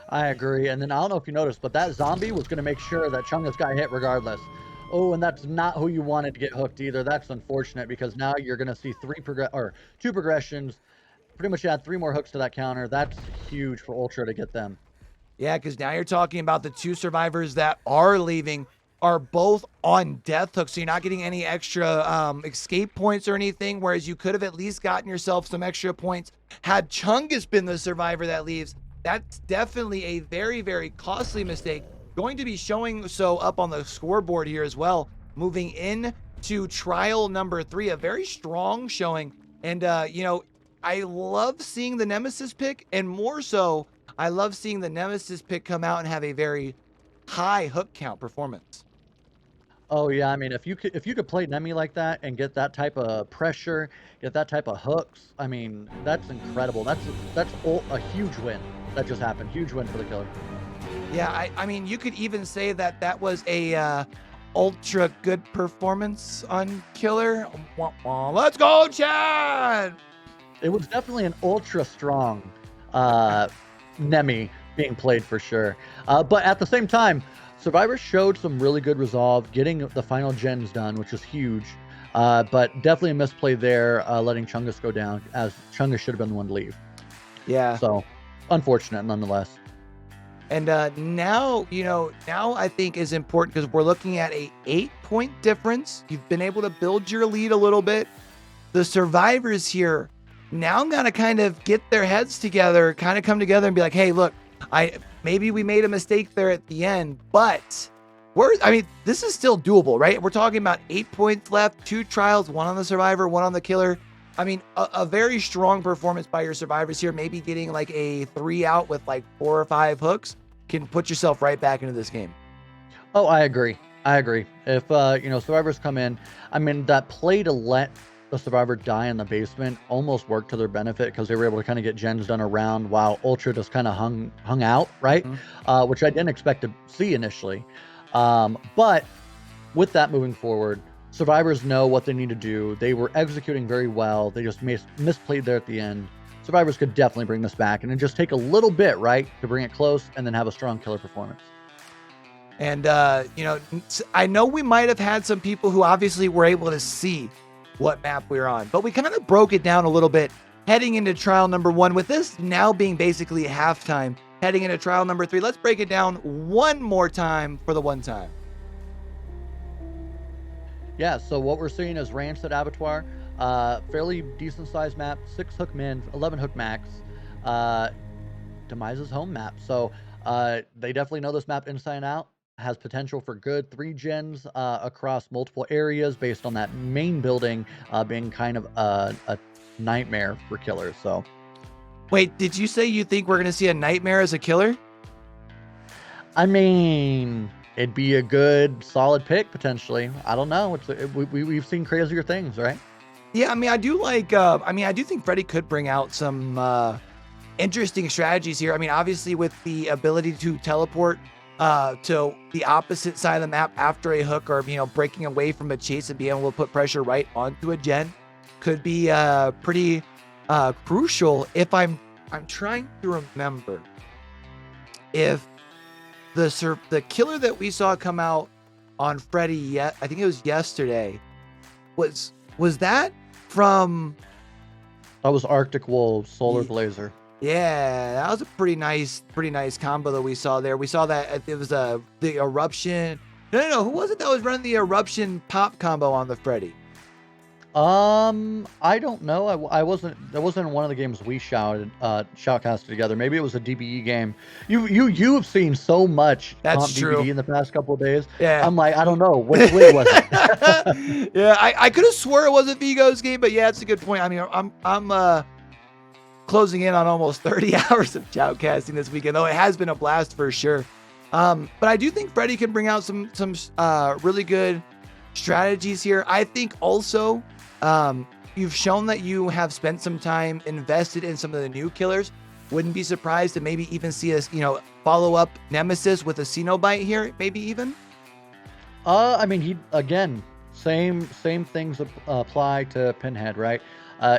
I agree. And then I don't know if you noticed, but that zombie was going to make sure that Chungus got hit regardless. Oh, and that's not who you wanted to get hooked either. That's unfortunate, because now you're going to see 2 progressions. Pretty much add 3 more hooks to that counter. That's huge for Ultra to get them. Yeah, because now you're talking about the 2 survivors that are leaving are both on death hook, so you're not getting any extra escape points or anything, whereas you could have at least gotten yourself some extra points had Chungus been the survivor that leaves. That's definitely a very, very costly mistake. Going to be showing so up on the scoreboard here as well, moving in to trial number 3, a very strong showing. And, you know, I love seeing the Nemesis pick, and more so, I love seeing the Nemesis pick come out and have a very high hook count performance. Oh yeah, I mean, if you could play Nemi like that and get that type of pressure, get that type of hooks, I mean, that's incredible. That's a huge win that just happened. Huge win for the killer. Yeah, I mean, you could even say that that was a ultra good performance on Killer. Wah, wah. Let's go, Chad! It was definitely an ultra strong uh, Nemi being played for sure. But at the same time, Survivor showed some really good resolve, getting the final gens done, which is huge. But definitely a misplay there, letting Chungus go down, as Chungus should have been the one to leave. Yeah. So, unfortunate nonetheless. And now, now I think is important because we're looking at a 8-point difference. You've been able to build your lead a little bit. The survivors here now got to kind of get their heads together, kind of come together and be like, hey, look, maybe we made a mistake there at the end, but this is still doable, right? We're talking about 8 points left, 2 trials, 1 on the survivor, 1 on the killer. I mean, a very strong performance by your survivors here. Maybe getting like a 3 out with like 4 or 5 hooks can put yourself right back into this game. Oh, I agree. If survivors come in, I mean, that play to let the survivor die in the basement almost worked to their benefit because they were able to kind of get gens done around while Ultra just kind of hung out, right? Mm-hmm. Which I didn't expect to see initially. But with that moving forward, survivors know what they need to do. They were executing very well. They just misplayed there at the end. Survivors could definitely bring this back, and it just take a little bit, right, to bring it close and then have a strong killer performance. And, I know we might have had some people who obviously were able to see what map we were on, but we kind of broke it down a little bit heading into trial number 1, with this now being basically halftime heading into trial number 3. Let's break it down one more time for the one time. Yeah, so what we're seeing is Rancid Abattoir, fairly decent sized map, 6 hook min, 11 hook max, Demise's home map. So they definitely know this map inside and out, has potential for good 3 gens across multiple areas based on that main building being kind of a nightmare for killers. So, Wait, did you say you think we're going to see a nightmare as a killer? I mean, it'd be a good solid pick potentially. I don't know. We've seen crazier things, right? Yeah, I mean, I do think Freddy could bring out some interesting strategies here. I mean, obviously with the ability to teleport to the opposite side of the map after a hook, or, breaking away from a chase and being able to put pressure right onto a gen could be pretty crucial. If I'm trying to remember if the killer that we saw come out on Freddy, I think it was yesterday, was that from... That was Arctic Wolves, Solar Blazer. Yeah, that was a pretty nice combo that we saw there. We saw that it was the eruption. No. Who was it that was running the eruption pop combo on the Freddy? I don't know. I wasn't. That wasn't one of the games we shoutcasted together. Maybe it was a DBE game. You have seen so much That's comp true. DBE in the past couple of days. Yeah, I'm like, I don't know which was it. Yeah, I could have swore it wasn't Vigo's game, but yeah, it's a good point. I mean, I'm closing in on almost 30 hours of shoutcasting this weekend, though it has been a blast for sure. But I do think Freddy can bring out some really good strategies here. I think also you've shown that you have spent some time invested in some of the new killers. Wouldn't be surprised to maybe even see us, follow up Nemesis with a Cenobite here, maybe even. I mean, he again, same things apply to Pinhead, right?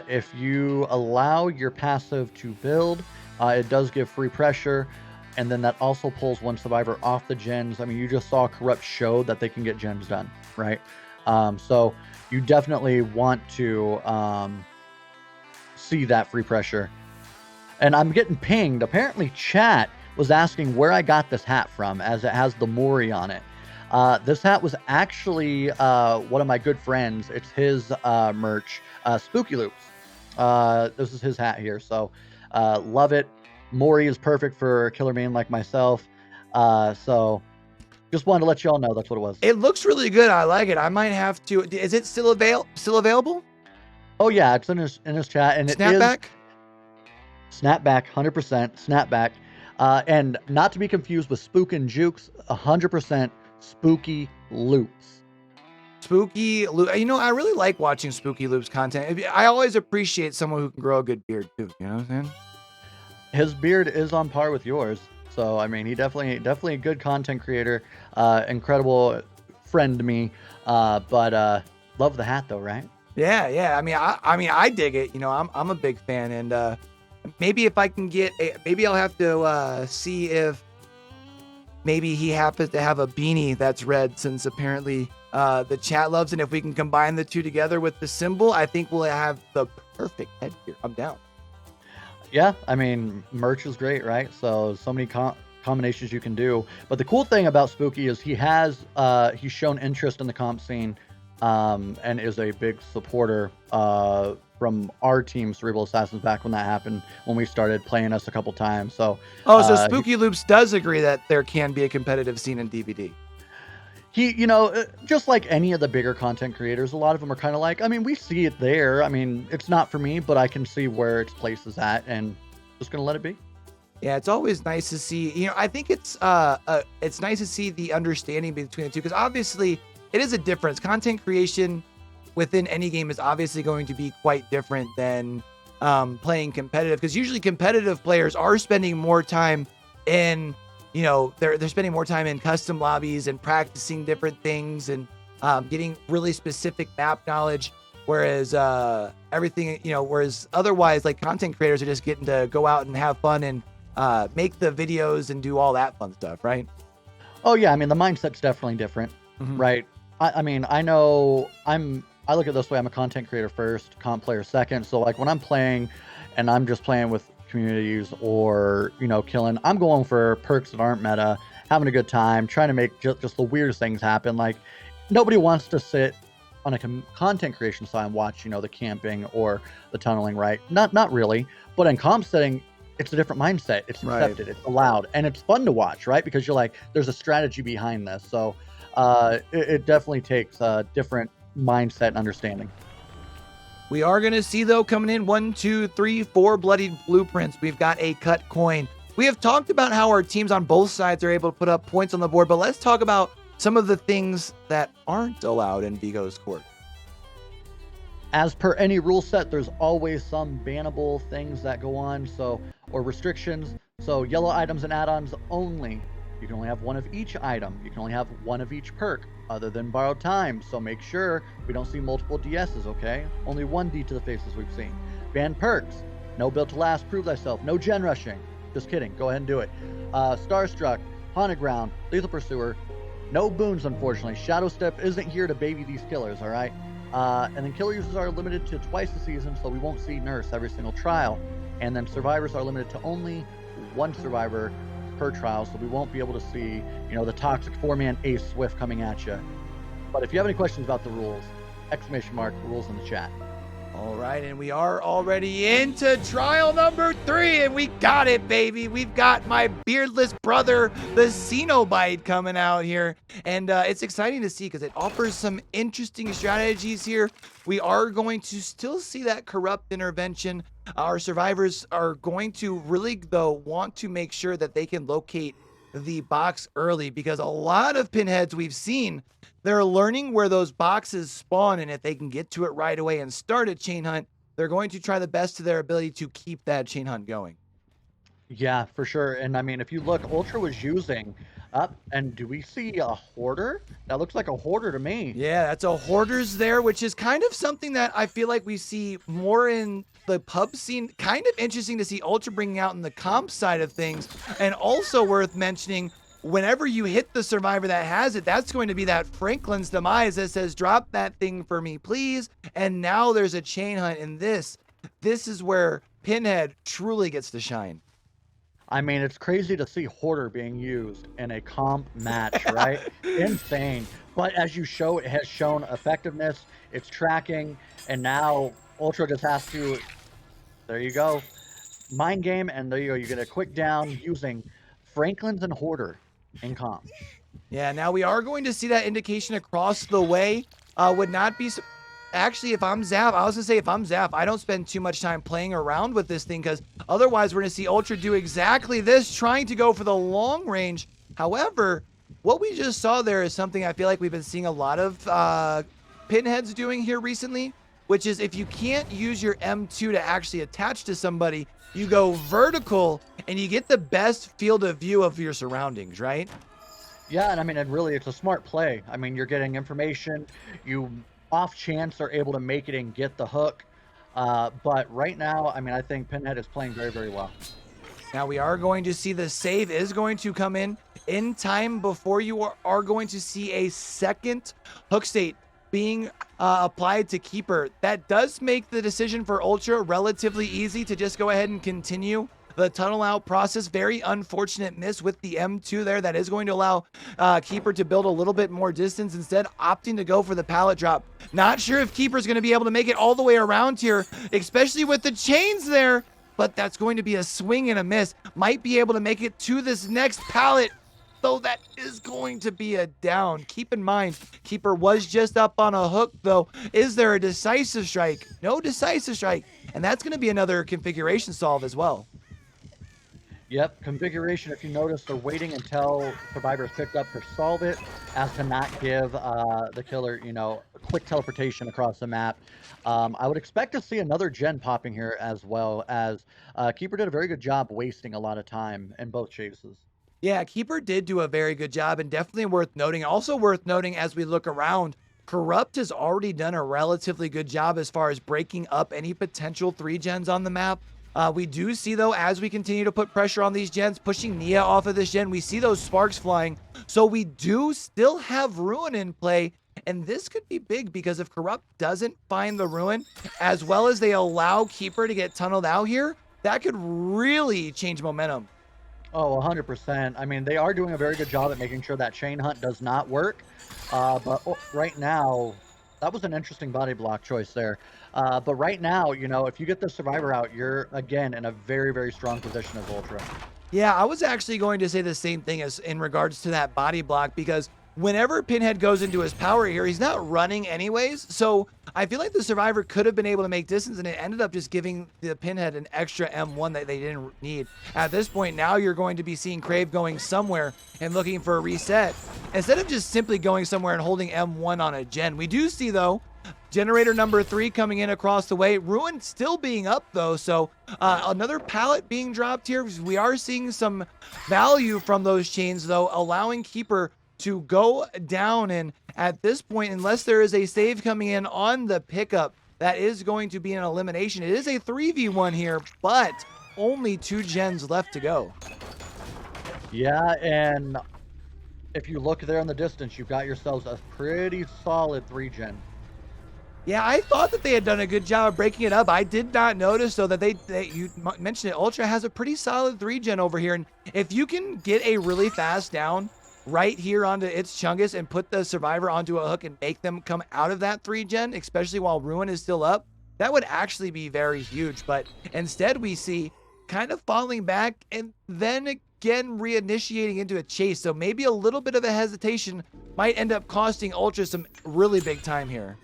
If you allow your passive to build, it does give free pressure, and then that also pulls one survivor off the gens. I mean, you just saw Corrupt show that they can get gens done, right? So you definitely want to see that free pressure. And I'm getting pinged. Apparently, chat was asking where I got this hat from, as it has the Mori on it. This hat was actually one of my good friends. It's his merch, Spooky Loops. This is his hat here, so love it. Mori is perfect for a killer main like myself. So just wanted to let you all know that's what it was. It looks really good. I like it. I might have to. Is it still available? Oh yeah, it's in his chat, and Snapback? It is Snapback, 100% Snapback, and not to be confused with Spook and Jukes, 100% Spooky Loops. Spooky Loop. I really like watching Spooky Loops content. I always appreciate someone who can grow a good beard too. You know what I'm saying? His beard is on par with yours, So I mean, he definitely a good content creator, incredible friend to me. But love the hat though, right? Yeah, yeah. I dig it. You know, I'm a big fan, and maybe if I can get maybe I'll have to see if maybe he happens to have a beanie that's red, since apparently the chat loves it. And if we can combine the two together with the symbol, I think we'll have the perfect headgear. I'm down. Yeah, I mean, merch is great, right? So many combinations you can do. But the cool thing about Spooky is he's shown interest in the comp scene, and is a big supporter from our team, Cerebral Assassins, back when that happened, when we started playing us a couple times. So Oh, so he, Spooky Loops does agree that there can be a competitive scene in DVD. just like any of the bigger content creators, a lot of them are kind of like, I mean, we see it there. I mean, it's not for me, but I can see where its place is at, and just gonna let it be. Yeah, it's always nice to see. You know, I think it's nice to see the understanding between the two, because obviously it is a difference. Content creation within any game is obviously going to be quite different than playing competitive, because usually competitive players are spending more time in, you know, they're spending more time in custom lobbies and practicing different things, and getting really specific map knowledge. Whereas everything, you know, whereas otherwise, like, content creators are just getting to go out and have fun and make the videos and do all that fun stuff, right? Oh yeah, I mean the mindset's definitely different, Mhm. right? I mean, I know I look at it this way, I'm a content creator first, comp player second. So like when I'm playing and I'm just playing with communities or, killing, I'm going for perks that aren't meta, having a good time, trying to make just the weirdest things happen. Like nobody wants to sit on a content creation side and watch, the camping or the tunneling, right? Not really. But in comp setting, it's a different mindset. It's Right. accepted. It's allowed, and it's fun to watch, right? Because you're like, there's a strategy behind this. So it definitely takes a different mindset and understanding. We are going to see, though, coming in 1, 2, 3, 4 bloodied blueprints. We've got a cut coin. We have talked about how our teams on both sides are able to put up points on the board, but let's talk about some of the things that aren't allowed in Vigo's court. As per any rule set, there's always some bannable things that go on, or restrictions. So yellow items and add-ons only. You can only have one of each item. You can only have one of each perk, other than borrowed time. So make sure we don't see multiple DSs, okay? Only one D to the faces we've seen. Banned perks. No build to last, prove thyself. No gen rushing. Just kidding. Go ahead and do it. Starstruck, Haunted Ground, Lethal Pursuer. No boons, unfortunately. Shadow Step isn't here to baby these killers, all right? And then killer users are limited to twice a season, so we won't see Nurse every single trial. And then survivors are limited to only one survivor per trial, so we won't be able to see, the toxic 4-man Ace Swift coming at you. But if you have any questions about the rules, rules in the chat. All right, and we are already into trial number 3, and we got it, baby. We've got my beardless brother, the Cenobite, coming out here, and it's exciting to see because it offers some interesting strategies here. We are going to still see that corrupt intervention. Our survivors are going to really, though, want to make sure that they can locate the box early, because a lot of pinheads we've seen, they're learning where those boxes spawn, and if they can get to it right away and start a chain hunt, they're going to try the best of their ability to keep that chain hunt going. Yeah, for sure. And I mean, if you look, Ultra was using up, and do we see a hoarder? That looks like a hoarder to me. Yeah, that's a hoarders there, which is kind of something that I feel like we see more in the pub scene. Kind of interesting to see Ultra bringing out in the comp side of things, and also worth mentioning, whenever you hit the survivor that has it, that's going to be that Franklin's Demise that says, drop that thing for me, please. And now there's a chain hunt, and this is where Pinhead truly gets to shine. I mean, it's crazy to see Hoarder being used in a comp match, right? Insane. But as you show, it has shown effectiveness, it's tracking, and now Ultra just has to, there you go, mind game, and there you go. You get a quick down using Franklin's and Hoarder in comp. Yeah, now we are going to see that indication across the way. Would not be... Actually, if I'm Zap, I was going to say, if I'm Zap, I don't spend too much time playing around with this thing, because otherwise we're going to see Ultra do exactly this, trying to go for the long range. However, what we just saw there is something I feel like we've been seeing a lot of pinheads doing here recently. which is if you can't use your M2 to actually attach to somebody, you go vertical and you get the best field of view of your surroundings, right? Yeah, and I mean, and really, it's a smart play. I mean, you're getting information. You off chance are able to make it and get the hook. But right now, I mean, I think Pinhead is playing very, very well. Now we are going to see the save is going to come in time before you are going to see a second hook state being applied to keeper. That does make the decision for Ultra relatively easy to just go ahead and continue the tunnel out process. Very unfortunate miss with the M2 there. That is going to allow keeper to build a little bit more distance, instead opting to go for the pallet drop. Not sure if keeper's going to be able to make it all the way around here, especially with the chains there, but that's going to be a swing and a miss. Might be able to make it to this next pallet, though that is going to be a down. Keep in mind, keeper was just up on a hook, though. Is there a decisive strike? No decisive strike, and that's going to be another configuration solve as well. Yep, configuration, if you notice, they're waiting until Survivor's picked up to solve it, as to not give the killer, you know, quick teleportation across the map. I would expect to see another gen popping here, as well as Keeper did a very good job wasting a lot of time in both chases. Yeah, keeper did do a very good job, and definitely worth noting. Also worth noting as we look around, Corrupt has already done a relatively good job as far as breaking up any potential 3 gens on the map. We do see, though, as we continue to put pressure on these gens, pushing Nia off of this gen, we see those sparks flying. So we do still have Ruin in play, and this could be big because if Corrupt doesn't find the Ruin, as well as they allow Keeper to get tunneled out here, that could really change momentum. Oh, 100%. I mean, they are doing a very good job at making sure that chain hunt does not work. Right now, that was an interesting body block choice there. But right now, you know, if you get the survivor out, you're again in a very, very strong position as Ultra. Yeah, I was actually going to say the same thing as in regards to that body block, because whenever Pinhead goes into his power here, he's not running anyways. So I feel like the survivor could have been able to make distance, and it ended up just giving the Pinhead an extra M1 that they didn't need. At this point, now you're going to be seeing Crave going somewhere and looking for a reset, instead of just simply going somewhere and holding M1 on a gen. We do see, though, generator number 3 coming in across the way. Ruin still being up, though, so another pallet being dropped here. We are seeing some value from those chains, though, allowing Keeper to go down. And at this point, unless there is a save coming in on the pickup, that is going to be an elimination. It is a 3v1 here, but only 2 gens left to go. Yeah, and if you look there in the distance, you've got yourselves a pretty solid 3-gen. Yeah, I thought that they had done a good job of breaking it up. I did not notice, though, that you mentioned it, Ultra has a pretty solid 3-gen over here. And if you can get a really fast down right here onto its Chungus and put the survivor onto a hook and make them come out of that 3-gen, especially while Ruin is still up, that would actually be very huge. But instead, we see kind of falling back and then again reinitiating into a chase. So maybe a little bit of a hesitation might end up costing Ultra some really big time here.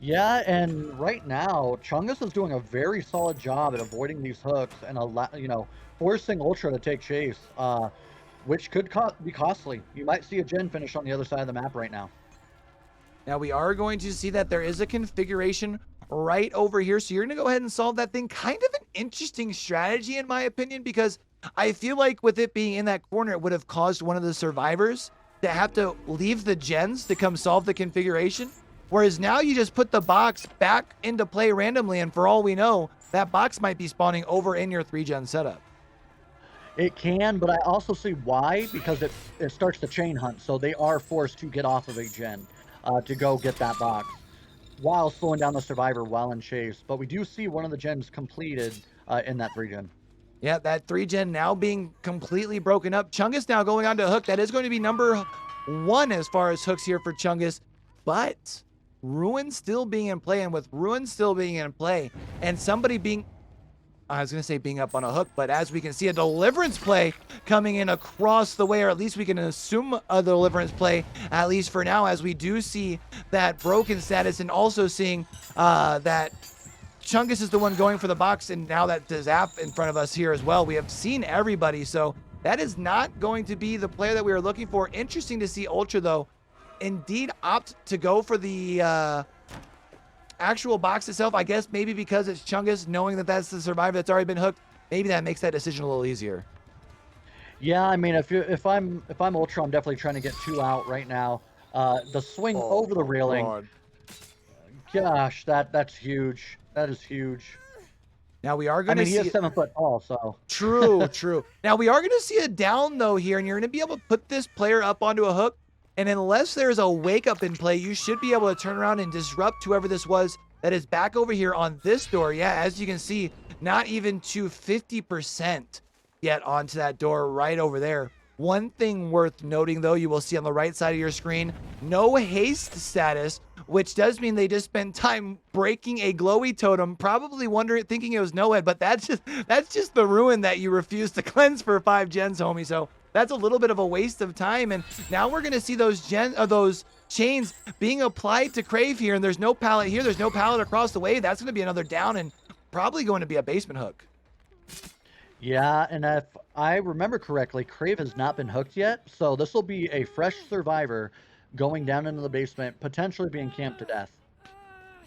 Yeah, and right now, Chungus is doing a very solid job at avoiding these hooks and forcing Ultra to take chase, which could be costly. You might see a gen finish on the other side of the map right now. Now we are going to see that there is a configuration right over here. So you're going to go ahead and solve that thing. Kind of an interesting strategy, in my opinion, because I feel like with it being in that corner, it would have caused one of the survivors to have to leave the gens to come solve the configuration. Whereas now you just put the box back into play randomly, and for all we know, that box might be spawning over in your 3-gen setup. It can, but I also see why, because it starts the chain hunt, so they are forced to get off of a gen to go get that box, while slowing down the survivor while in chase. But we do see one of the gens completed in that 3-gen. Yeah, that 3-gen now being completely broken up. Chungus now going on to hook. That is going to be number 1 as far as hooks here for Chungus, but Ruin still being in play, and with Ruin still being in play and somebody being, I was going to say being up on a hook, but as we can see, a deliverance play coming in across the way, or at least we can assume a deliverance play, at least for now, as we do see that broken status, and also seeing that Chungus is the one going for the box, and now that Zap in front of us here as well. We have seen everybody, so that is not going to be the player that we were looking for. Interesting to see Ultra, though, indeed opt to go for the actual box itself, I guess maybe because it's Chungus, knowing that that's the survivor that's already been hooked, maybe that makes that decision a little easier. Yeah, I mean, if I'm Ultra, I'm definitely trying to get 2 out right now. The swing Oh over the my railing, god. gosh, that's huge. That is huge. Now we are I going to mean, he is see 7 foot tall, so true, true. Now we are going to see a down though here, and you're going to be able to put this player up onto a hook. And unless there's a wake up in play, you should be able to turn around and disrupt whoever this was that is back over here on this door. Yeah, as you can see, not even to 50% yet onto that door right over there. One thing worth noting though, you will see on the right side of your screen, no haste status, which does mean they just spent time breaking a glowy totem, probably wondering, thinking it was Noed, but that's just the ruin that you refuse to cleanse for 5 gens, homie. So that's a little bit of a waste of time. And now we're gonna see those chains being applied to Crave here, and there's no pallet here, there's no pallet across the way. That's gonna be another down and probably going to be a basement hook. yeah, and if I remember correctly, Crave has not been hooked yet, so this will be a fresh survivor going down into the basement, potentially being camped to death.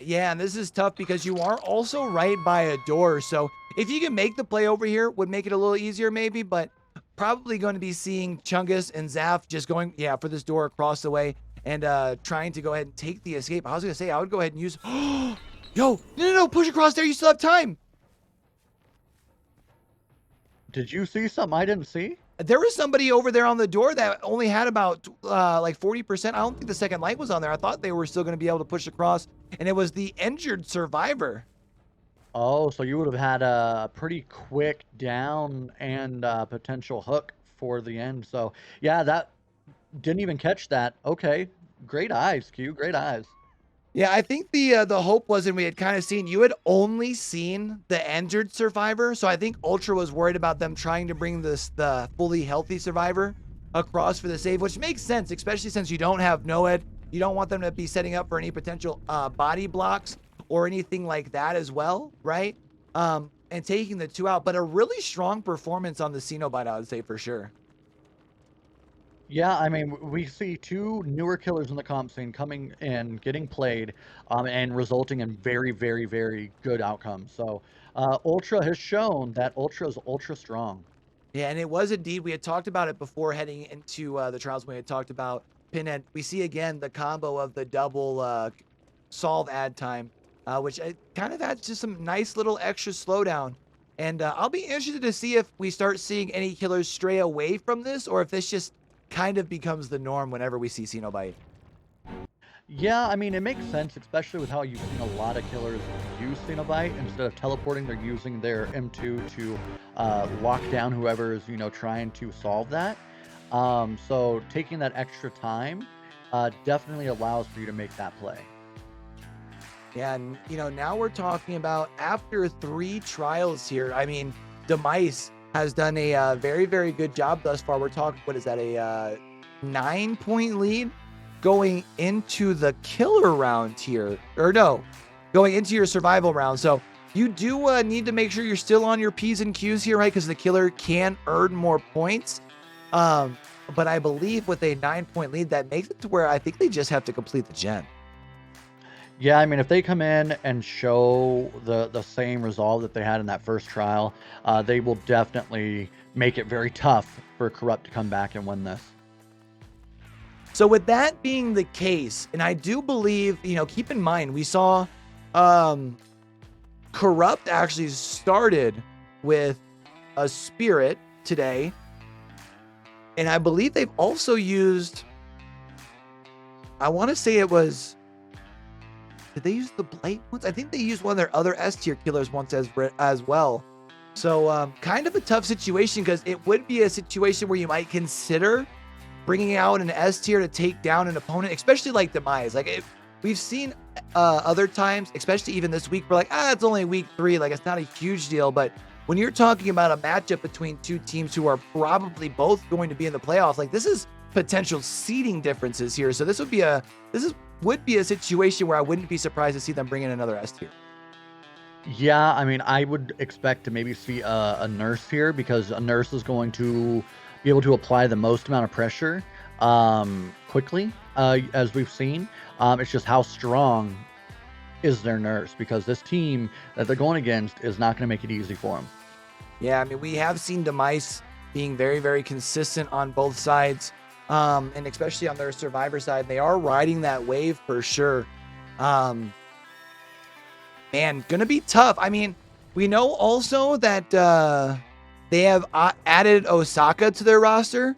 Yeah, and this is tough because you are also right by a door. So if you can make the play over here, would make it a little easier maybe, but probably going to be seeing Chungus and Zaf just going, yeah, for this door across the way and trying to go ahead and take the escape. I was going to say, I would go ahead and use, yo, no, push across there. You still have time. Did you see something I didn't see? There was somebody over there on the door that only had about like 40%. I don't think the second light was on there. I thought they were still going to be able to push across, and it was the injured survivor. Oh, so you would have had a pretty quick down and potential hook for the end. So, yeah, that didn't even catch that. Okay, great eyes, Q. Great eyes. Yeah, I think the hope was, and we had kind of seen, you had only seen the injured survivor, so I think Ultra was worried about them trying to bring the fully healthy survivor across for the save, which makes sense, especially since you don't have Noed. You don't want them to be setting up for any potential body blocks or anything like that as well, right? And taking the 2 out, but a really strong performance on the Cenobite, I would say for sure. Yeah, I mean, we see 2 newer killers in the comp scene coming in, getting played, and resulting in very, very, very good outcomes. So, Ultra has shown that Ultra is ultra strong. Yeah, and it was indeed. We had talked about it before heading into the trials. We had talked about Pinhead. We see again the combo of the double solve ad time, which kind of adds just some nice little extra slowdown. And I'll be interested to see if we start seeing any killers stray away from this, or if this just kind of becomes the norm whenever we see Cenobite. Yeah, I mean, it makes sense, especially with how you've seen a lot of killers use Cenobite. Instead of teleporting, they're using their M2 to lock down whoever is, trying to solve that. So taking that extra time definitely allows for you to make that play. Yeah, and now we're talking about after 3 trials here. I mean, Demise has done a very, very good job thus far. We're talking, what is that, a 9-point lead going into the killer round here, or no, going into your survival round. So you do need to make sure you're still on your P's and Q's here, right? Because the killer can earn more points. But I believe with a 9-point lead, that makes it to where I think they just have to complete the gen. Yeah, I mean, if they come in and show the same resolve that they had in that first trial, they will definitely make it very tough for Corrupt to come back and win this. So with that being the case, and I do believe, keep in mind, we saw Corrupt actually started with a Spirit today, and I believe they've also used, I want to say it was, did they use the Blight once? I think they used one of their other S tier killers once as well. So kind of a tough situation, because it would be a situation where you might consider bringing out an S tier to take down an opponent, especially like Demise. Like we've seen other times, especially even this week, we're like, it's only week 3. Like, it's not a huge deal. But when you're talking about a matchup between 2 teams who are probably both going to be in the playoffs, like this is potential seeding differences here. So this would be a situation where I wouldn't be surprised to see them bring in another S tier. Yeah, I mean, I would expect to maybe see a nurse here, because a nurse is going to be able to apply the most amount of pressure quickly, as we've seen. It's just how strong is their nurse, because this team that they're going against is not going to make it easy for them. Yeah, I mean, we have seen Demise being very, very consistent on both sides, and especially on their survivor side. They are riding that wave for sure. Um, Man, gonna be tough. I mean, we know also that they have added Osaka to their roster.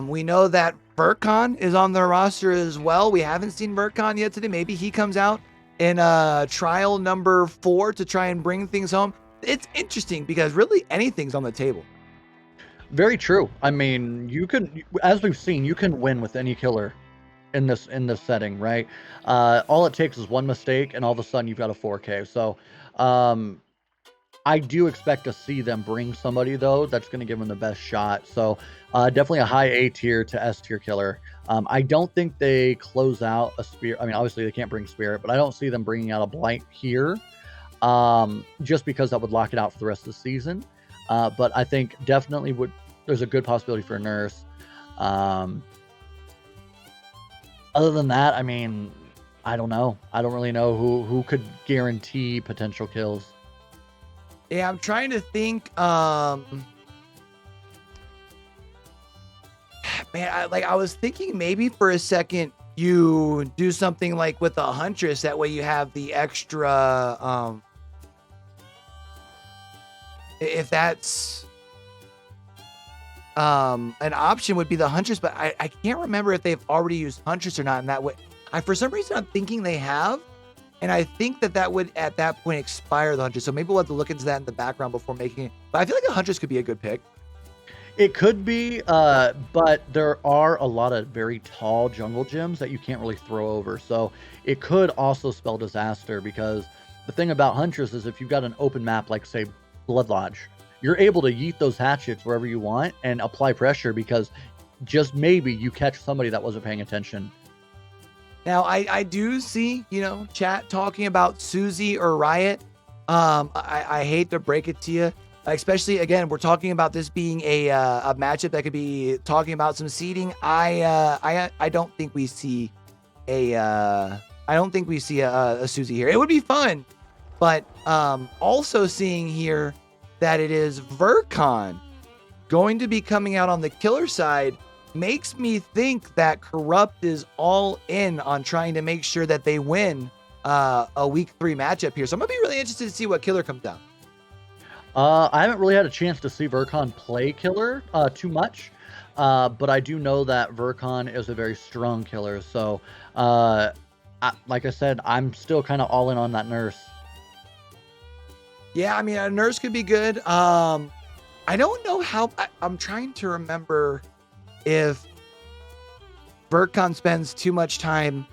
We know that Vercon is on their roster as well. We haven't seen Vercon yet today. Maybe he comes out in trial number 4 to try and bring things home. It's interesting because really anything's on the table. Very true. I mean, you can, as we've seen, you can win with any killer in this setting, right? All it takes is one mistake, and all of a sudden you've got a 4K. So, I do expect to see them bring somebody though that's going to give them the best shot. So, definitely a high A tier to S tier killer. I don't think they close out a spirit. I mean, obviously they can't bring spirit, but I don't see them bringing out a blight here, just because that would lock it out for the rest of the season. But I think definitely there's a good possibility for a nurse. Other than that, I mean, I don't know. I don't really know who could guarantee potential kills. Yeah, I'm trying to think. Man, I was thinking maybe for a second you do something like with a huntress. That way you have the extra. If that's an option, would be the huntress, but I can't remember if they've already used huntress or not in that way. For some reason I'm thinking they have, and I think that would at that point expire the huntress. So maybe we'll have to look into that in the background before making it. But I feel like a huntress could be a good pick. It could be, but there are a lot of very tall jungle gyms that you can't really throw over. So it could also spell disaster, because the thing about huntress is if you've got an open map like, say, Blood Lodge, you're able to yeet those hatchets wherever you want and apply pressure, because just maybe you catch somebody that wasn't paying attention. Now, I do see, chat talking about Susie or Riot. I hate to break it to you, especially, again, we're talking about this being a matchup that could be talking about some seeding. I don't think we see a Susie here. It would be fun, but also seeing here that it is Vercon going to be coming out on the killer side makes me think that Corrupt is all in on trying to make sure that they win a week 3 matchup here. So I'm gonna be really interested to see what killer comes down. I haven't really had a chance to see Vercon play killer too much, but I do know that Vercon is a very strong killer. So, like I said, I'm still kind of all in on that nurse. Yeah, I mean, a nurse could be good. I don't know how. I'm trying to remember if Vercon spends too much time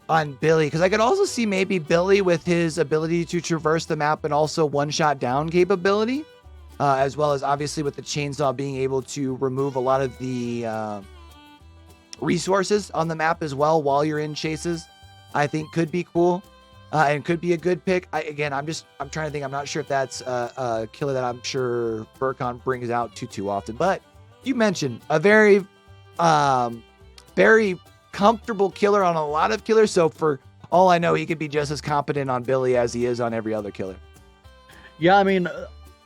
on Billy, because I could also see maybe Billy with his ability to traverse the map and also one-shot down capability, as well as obviously with the chainsaw being able to remove a lot of the resources on the map as well while you're in chases. I think could be cool. And could be a good pick. I'm trying to think. I'm not sure if that's a killer that I'm sure Vercon brings out too often. But you mentioned a very, very comfortable killer on a lot of killers. So for all I know, he could be just as competent on Billy as he is on every other killer. Yeah, I mean,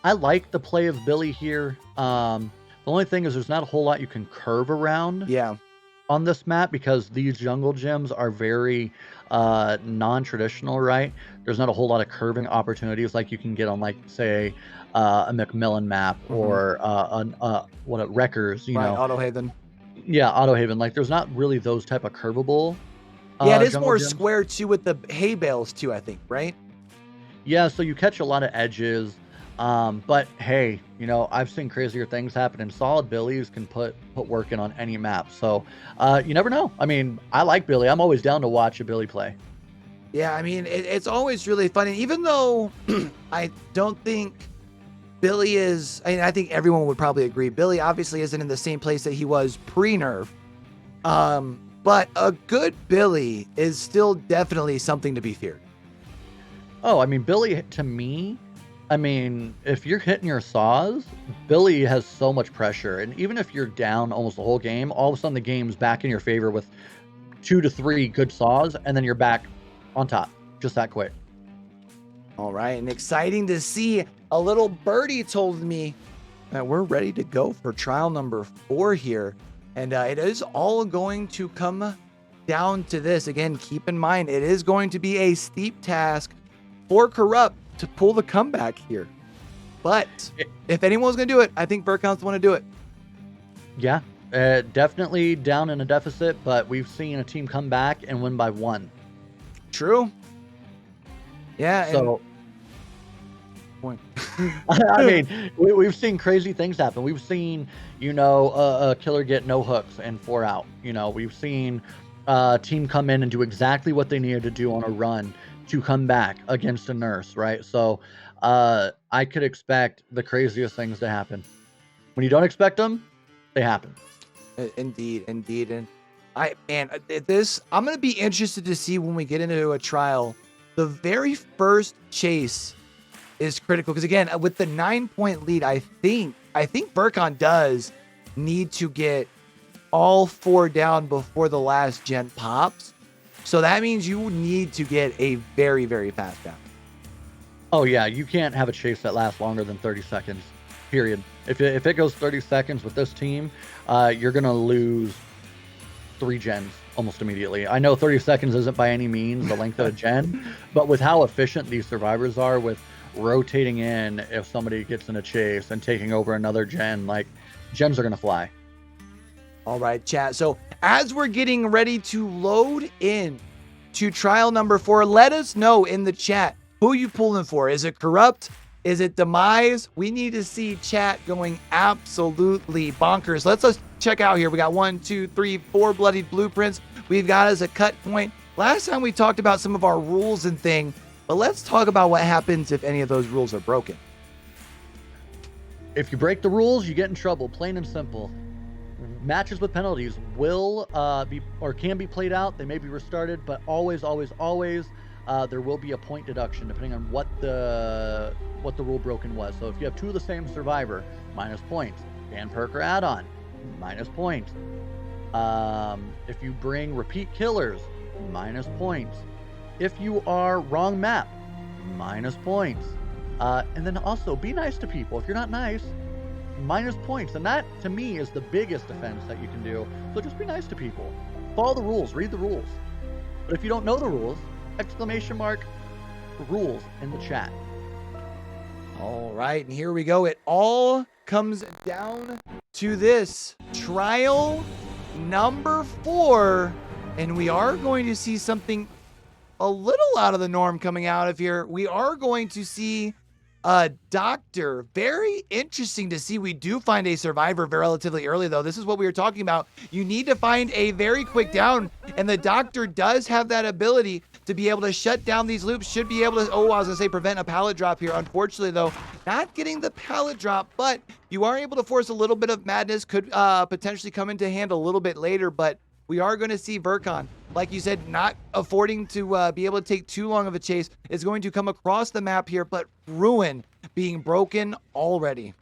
I like the play of Billy here. The only thing is there's not a whole lot you can curve around. Yeah. On this map, because these jungle gyms are very non-traditional, right? There's not a whole lot of curving opportunities like you can get on, like, say, a McMillan map, or Wreckers, you know. Autohaven. Yeah, Autohaven. Like, there's not really those type of curvable. Yeah, it is jungle more gyms. square too with the hay bales too, I think, right? Yeah, so you catch a lot of edges. But hey, I've seen crazier things happen, and solid Billies can put work in on any map. So you never know. I mean, I like Billy. I'm always down to watch a Billy play. Yeah, I mean, it's always really fun. And even though I don't think Billy is, I think everyone would probably agree, Billy obviously isn't in the same place that he was pre-nerf. But a good Billy is still definitely something to be feared. Oh, I mean, Billy, to me, if you're hitting your saws, Billy has so much pressure. And even if you're down almost the whole game, all of a sudden the game's back in your favor with 2 to 3 good saws, and then you're back on top. just that quick. All right, and exciting to see. A little birdie told me that we're ready to go for trial number 4 here. And it is all going to come down to this. Again, keep in mind, it is going to be a steep task for Corrupt to pull the comeback here. But if anyone's going to do it, I think Burkon's want to do it. Yeah, definitely down in a deficit, but we've seen a team come back and win by 1. True. Yeah. So, I mean, we've seen crazy things happen. We've seen, a killer get no hooks and 4 out. We've seen a team come in and do exactly what they needed to do on a run to come back against a nurse, right? So, I could expect the craziest things to happen. When you don't expect them, they happen. Indeed. And I'm going to be interested to see when we get into a trial. The very first chase is critical because, again, with the 9-point lead, I think Burkon does need to get all 4 down before the last gen pops. So that means you need to get a very, very fast down. Oh yeah, you can't have a chase that lasts longer than 30 seconds, period. If it goes 30 seconds with this team, you're going to lose 3 gens almost immediately. I know 30 seconds isn't by any means the length of a gen, but with how efficient these survivors are with rotating in if somebody gets in a chase and taking over another gen, like, gens are going to fly. All right, chat. So as we're getting ready to load in to trial number 4, let us know in the chat who you pulling for. Is it Corrupt? Is it Demise? We need to see chat going absolutely bonkers. Let's check out here. We got 1, 2, 3, 4 bloodied blueprints. We've got as a cut point. Last time we talked about some of our rules and thing, but let's talk about what happens if any of those rules are broken. If you break the rules, you get in trouble, plain and simple. Matches with penalties will be or can be played out. They may be restarted, but always there will be a point deduction depending on what the rule broken was. So if you have 2 of the same survivor, minus points. Ban perk or add-on, minus points. If you bring repeat killers, minus points. If you are wrong map, minus points. And then also be nice to people. If you're not nice, minus points. And that, to me, is the biggest offense that you can do. So just be nice to people. Follow the rules. Read the rules. But if you don't know the rules, exclamation mark rules in the chat. All right, and here we go. It all comes down to this trial number 4, and we are going to see something a little out of the norm coming out of here. We are going to see a doctor. Very interesting to see. We do find a survivor relatively early, though. This is what we were talking about. You need to find a very quick down, and the doctor does have that ability to be able to shut down these loops. Should be able to, I was gonna say prevent a pallet drop here. Unfortunately, though, not getting the pallet drop, but you are able to force a little bit of madness. Could potentially come into hand a little bit later, but we are going to see Burkon, like you said, not affording to be able to take too long of a chase, is going to come across the map here, but Ruin being broken already.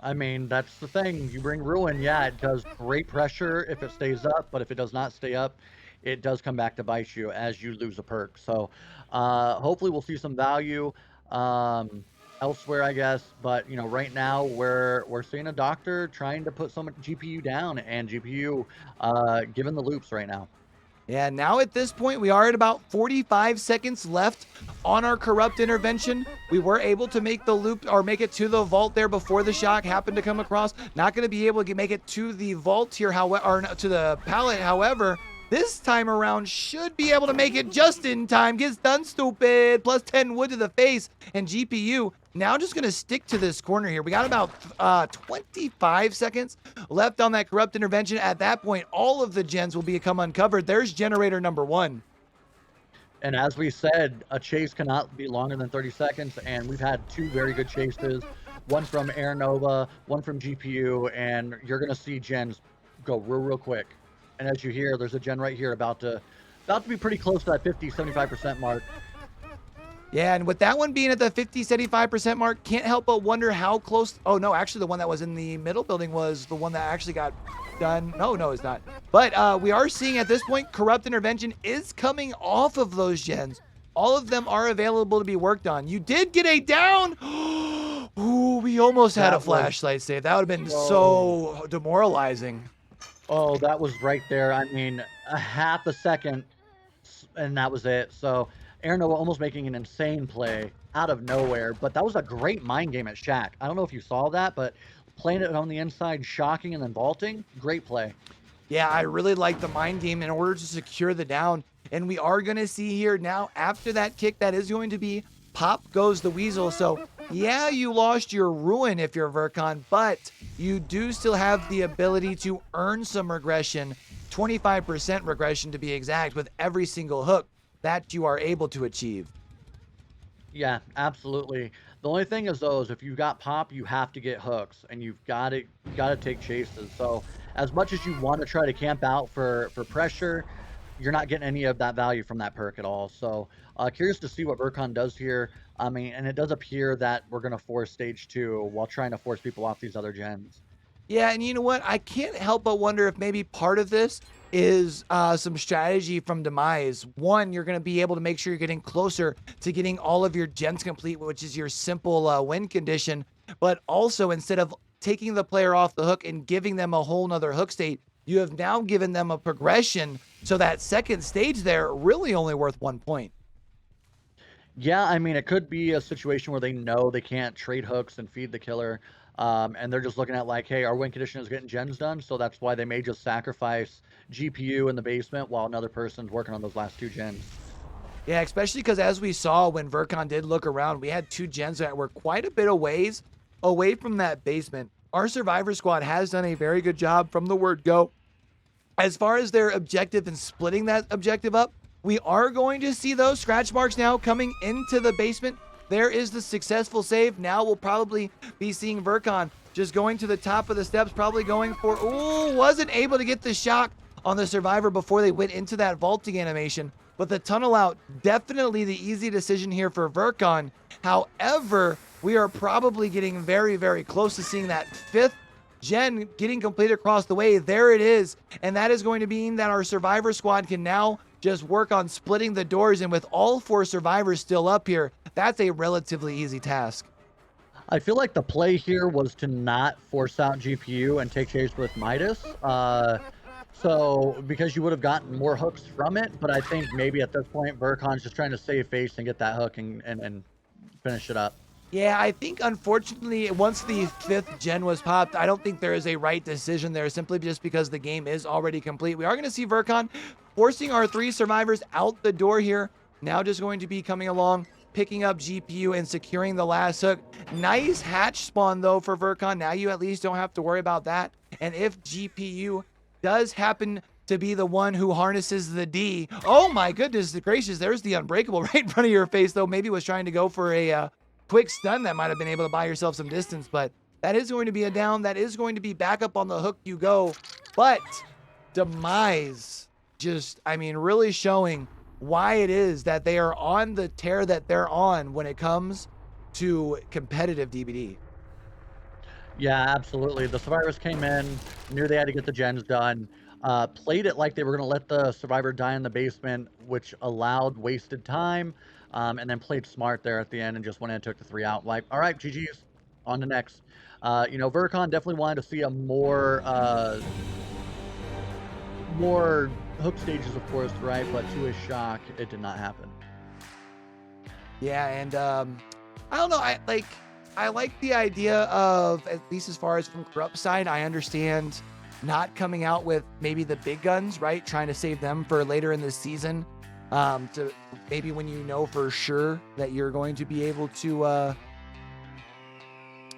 I mean, that's the thing. You bring Ruin, yeah, it does great pressure if it stays up, but if it does not stay up, it does come back to bite you as you lose a perk. So hopefully we'll see some value elsewhere, I guess. But, right now we're seeing a doctor trying to put some GPU down, and GPU given the loops right now. Yeah, now at this point, we are at about 45 seconds left on our Corrupt intervention. We were able to make the loop or make it to the vault there before the shock happened to come across. Not going to be able to make it to the vault here, or to the pallet. However, this time around should be able to make it just in time. Gets done, stupid. Plus 10 wood to the face. And GPU now just going to stick to this corner here. We got about 25 seconds left on that Corrupt intervention. At that point, all of the gens will become uncovered. There's generator number 1. And as we said, a chase cannot be longer than 30 seconds. And we've had 2 very good chases. One from Air Nova, one from GPU. And you're going to see gens go real quick. And as you hear, there's a gen right here about to be pretty close to that 50-75% mark. Yeah, and with that one being at the 50-75% mark, can't help but wonder how close. Oh, no, actually, the one that was in the middle building was the one that actually got done. No, it's not. But we are seeing at this point, Corrupt intervention is coming off of those gens. all of them are available to be worked on. You did get a down. Ooh, we almost had a That was flashlight save. That would have been so so demoralizing. oh, that was right there. I mean, a half a second, and that was it. So Aaron Noah almost making an insane play out of nowhere, but that was a great mind game at Shaq. I don't know if you saw that, but playing it on the inside, shocking, and then vaulting, great play. Yeah, I really like the mind game in order to secure the down. And we are going to see here now after that kick, that is going to be pop goes the weasel. So yeah, you lost your ruin if you're Vercon, but you do still have the ability to earn some regression, 25% regression to be exact, with every single hook that you are able to achieve. Yeah, absolutely. The only thing is though is if you got pop, you have to get hooks, and you got to take chases. So as much as you want to try to camp out for pressure, you're not getting any of that value from that perk at all. So curious to see what Vercon does here. I mean, and it does appear that we're gonna force stage two while trying to force people off these other gens. Yeah, and you know what? I can't help but wonder if maybe part of this is some strategy from Demise. One, you're going to be able to make sure you're getting closer to getting all of your gens complete, which is your simple win condition. But also, instead of taking the player off the hook and giving them a whole nother hook state, you have now given them a progression. So that second stage there really only worth 1 point. Yeah, I mean, it could be a situation where they know they can't trade hooks and feed the killer, and they're just looking at like, hey, our win condition is getting gens done, so that's why they may just sacrifice GPU in the basement while another person's working on those last two gens. Yeah, especially because as we saw when Vercon did look around, we had two gens that were quite a bit of ways away from that basement. Our survivor squad has done a very good job from the word go. As far as their objective and splitting that objective up, we are going to see those scratch marks now coming into the basement. There is the successful save. Now we'll probably be seeing Vercon just going to the top of the steps, probably going for, ooh, wasn't able to get the shock on the survivor before they went into that vaulting animation. But the tunnel out, definitely the easy decision here for Vercon. However, we are probably getting very, very close to seeing that fifth gen getting complete across the way. There it is. And that is going to mean that our survivor squad can now just work on splitting the doors. And with all four survivors still up here, that's a relatively easy task. I feel like the play here was to not force out GPU and take chase with Midas. So because you would have gotten more hooks from it, but I think maybe at this point Burcon's just trying to save face and get that hook and finish it up. Yeah, I think unfortunately, once the fifth gen was popped, I don't think there is a right decision there simply just because the game is already complete. We are going to see Vercon forcing our three survivors out the door here. Now just going to be coming along, picking up GPU and securing the last hook. Nice hatch spawn though for Vercon. Now you at least don't have to worry about that. And if GPU does happen to be the one who harnesses the D, oh my goodness gracious, there's the unbreakable right in front of your face though. Maybe was trying to go for a quick stun that might have been able to buy yourself some distance, but that is going to be a down. That is going to be back up on the hook you go. But Demise just, I mean, really showing why it is that they are on the tear that they're on when it comes to competitive DBD. Yeah, absolutely. The survivors came in, knew they had to get the gens done, played it like they were going to let the survivor die in the basement, which allowed wasted time, and then played smart there at the end and just went in and took the three out. Like, all right, GG's, on to next. Vercon definitely wanted to see a more hook stages, of course, right? But to his shock, it did not happen. Yeah, and I don't know. I like the idea of, at least as far as from Corrupt side, I understand not coming out with maybe the big guns, right? Trying to save them for later in the season. To maybe when you know for sure that you're going to be able to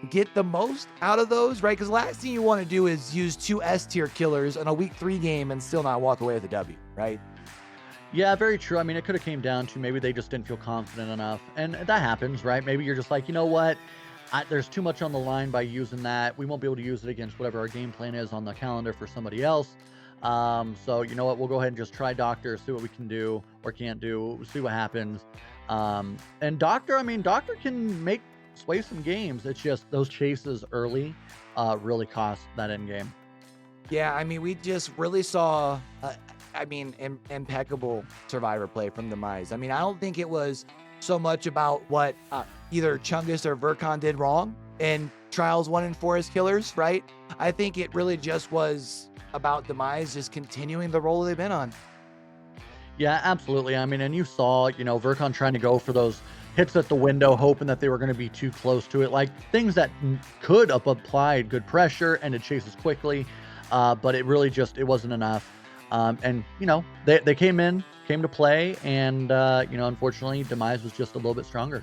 get the most out of those, right? Because the last thing you want to do is use two S tier killers in a week 3 game and still not walk away with a W, right? Yeah, very true. I mean, it could have came down to maybe they just didn't feel confident enough, and that happens, right? Maybe you're just like, you know what? There's too much on the line by using that. We won't be able to use it against whatever our game plan is on the calendar for somebody else. So you know what? We'll go ahead and just try Doctor, see what we can do or can't do, see what happens. And Doctor, I mean, Doctor can sway some games. It's just those chases early really cost that end game. Yeah, I mean, we just really saw I mean, impeccable survivor play from Demise. I mean, I don't think it was so much about what either Chungus or Vercon did wrong in Trials 1 and 4 as killers, right? I think it really just was about Demise just continuing the role they've been on. Yeah, absolutely. I mean, and you saw, Vercon trying to go for those hits at the window, hoping that they were going to be too close to it, like things that could have applied good pressure and it chases quickly, but it really just it wasn't enough. And they came to play, and unfortunately, Demise was just a little bit stronger.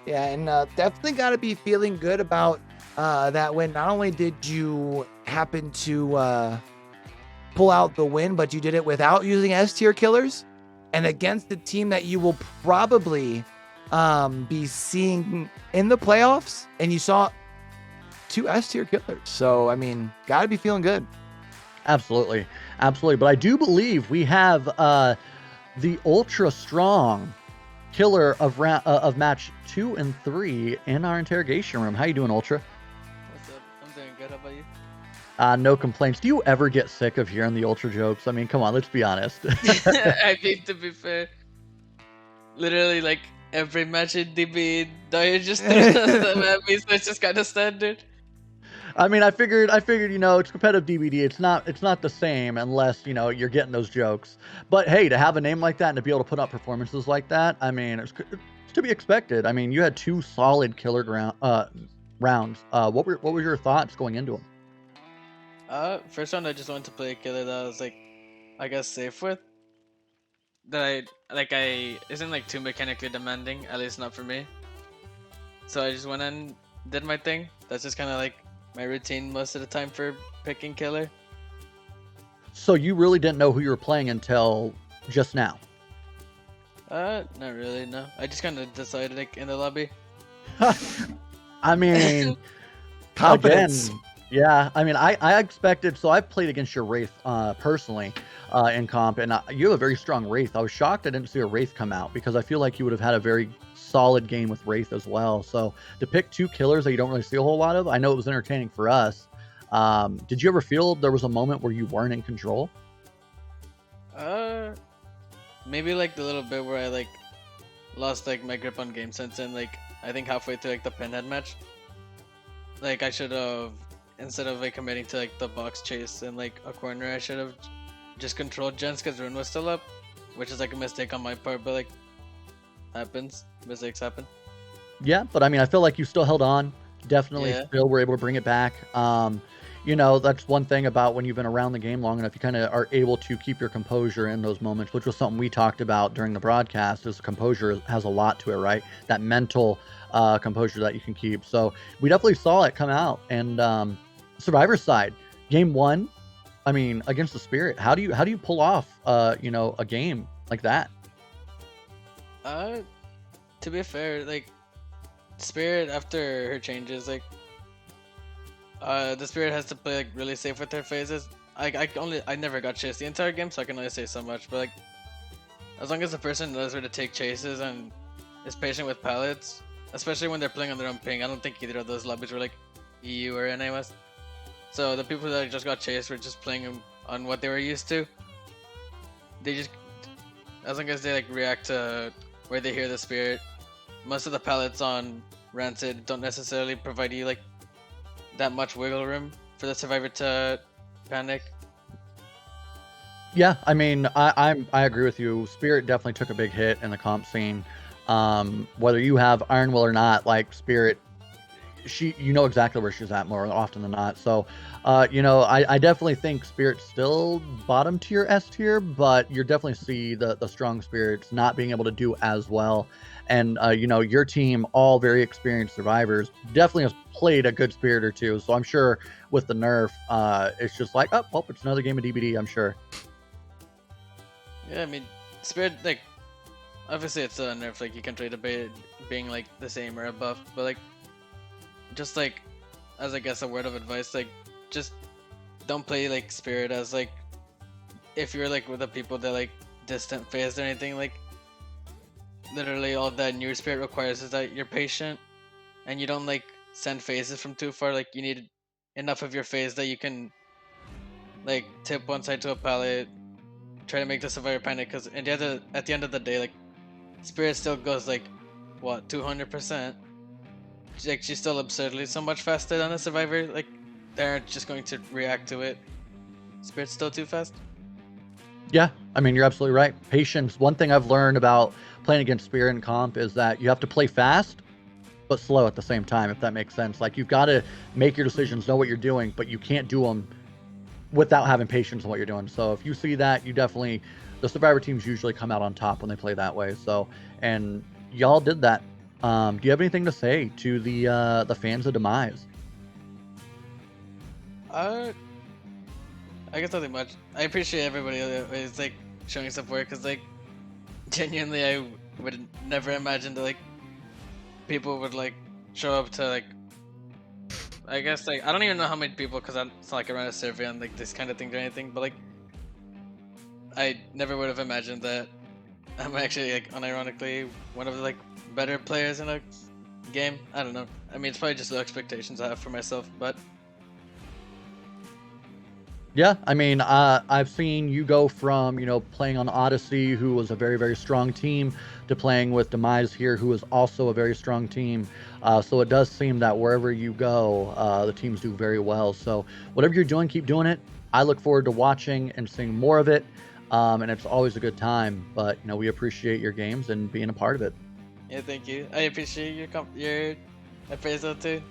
Yeah, and definitely got to be feeling good about that win. Not only did you happen to pull out the win, but you did it without using S tier killers and against the team that you will probably be seeing in the playoffs. And you saw 2 S tier killers. So, I mean, got to be feeling good. Absolutely, absolutely. But I do believe we have the ultra strong killer of match 2 and 3 in our interrogation room. How you doing, Ultra? What's up? I'm doing good. How about you? No complaints. Do you ever get sick of hearing the Ultra jokes? I mean, come on, let's be honest. I mean, to be fair, literally like every match in DB, Dyer just throws them at me, so it's just kind of standard. I mean, I figured, it's competitive DVD. It's not the same unless, you're getting those jokes. But hey, to have a name like that and to be able to put up performances like that, I mean, it's to be expected. I mean, you had 2 solid killer rounds. What were your thoughts going into them? First round I just wanted to play a killer that I was like, I guess safe with. That I isn't like too mechanically demanding, at least not for me. So I just went and did my thing. That's just kind of like my routine most of the time for picking killer. So you really didn't know who you were playing until just now? Not really, no. I just kind of decided like in the lobby. I mean, Confidence. again, yeah. I mean, I expected. So I've played against your Wraith personally in comp, and you have a very strong Wraith. I was shocked I didn't see a Wraith come out because I feel like you would have had a very solid game with Wraith as well. So to pick 2 killers that you don't really see a whole lot of, I know it was entertaining for us. Did you ever feel there was a moment where you weren't in control? Maybe like the little bit where I like lost like my grip on game sense, and like I think halfway through like the pinhead match, like I should have, instead of like committing to like the box chase and like a corner, I should have just controlled gens because Rune was still up, which is like a mistake on my part, but like happens, mistakes happen. Yeah, but I mean, I feel like you still held on. Definitely Yeah. still were able to bring it back. That's one thing about when you've been around the game long enough, you kind of are able to keep your composure in those moments, which was something we talked about during the broadcast. Is composure has a lot to it, right? That mental composure that you can keep. So we definitely saw it come out. And Survivor side, game 1, I mean, against the Spirit, how do you pull off a game like that? To be fair, like Spirit after her changes, like the Spirit has to play like really safe with her phases. I never got chased the entire game, so I can only say so much. But like, as long as the person knows where to take chases and is patient with pallets, especially when they're playing on their own ping, I don't think either of those lobbies were like EU or NAS. So the people that just got chased were just playing on what they were used to. They just, as long as they like react to where they hear the Spirit. Most of the pallets on Rancid don't necessarily provide you like that much wiggle room for the survivor to panic. Yeah, I mean, I agree with you. Spirit definitely took a big hit in the comp scene. Whether you have Iron Will or not, like Spirit, you know exactly where she's at more often than not. So, I definitely think Spirit's still bottom tier S tier, but you definitely see the strong Spirits not being able to do as well. And your team, all very experienced survivors, definitely has played a good Spirit or two. So I'm sure with the nerf, it's just like, oh, well, it's another game of DBD. I'm sure. Yeah, I mean, Spirit, like, obviously it's a nerf, like, you can trade a being, like, the same or above, but, like, just, like, as I guess a word of advice, like, just don't play, like, Spirit as, like, if you're, like, with the people that, like, distant phased or anything, like, literally all that new Spirit requires is that you're patient, and you don't, like, send phases from too far, like, you need enough of your phase that you can, like, tip one side to a pallet, try to make the survivor panic, because at the end of the day, like Spirit still goes like what 200%. Like she's still absurdly so much faster than a survivor. Like they're just going to react to it. Spirit's still too fast. Yeah, I mean, you're absolutely right. Patience. One thing I've learned about playing against Spirit and Comp is that you have to play fast, but slow at the same time, if that makes sense. Like, you've got to make your decisions, know what you're doing, but you can't do them without having patience in what you're doing. So if you see that, you definitely, the Survivor teams usually come out on top when they play that way. So, and y'all did that. Do you have anything to say to the fans of Demise? I guess nothing much. I appreciate everybody that is like showing support, because like genuinely I would never imagine that like people would like show up to like, I guess like I don't even know how many people, because it's not like I ran a survey on like this kind of thing or anything, but like I never would have imagined that I'm actually like unironically one of the like better players in a game. I don't know. I mean, it's probably just the expectations I have for myself, but Yeah, I mean, I've seen you go from, playing on Odyssey, who was a very, very strong team, to playing with Demise here, who is also a very strong team. So it does seem that wherever you go, the teams do very well. So whatever you're doing, keep doing it. I look forward to watching and seeing more of it. And it's always a good time. But, we appreciate your games and being a part of it. yeah, thank you. I appreciate your appraisal too.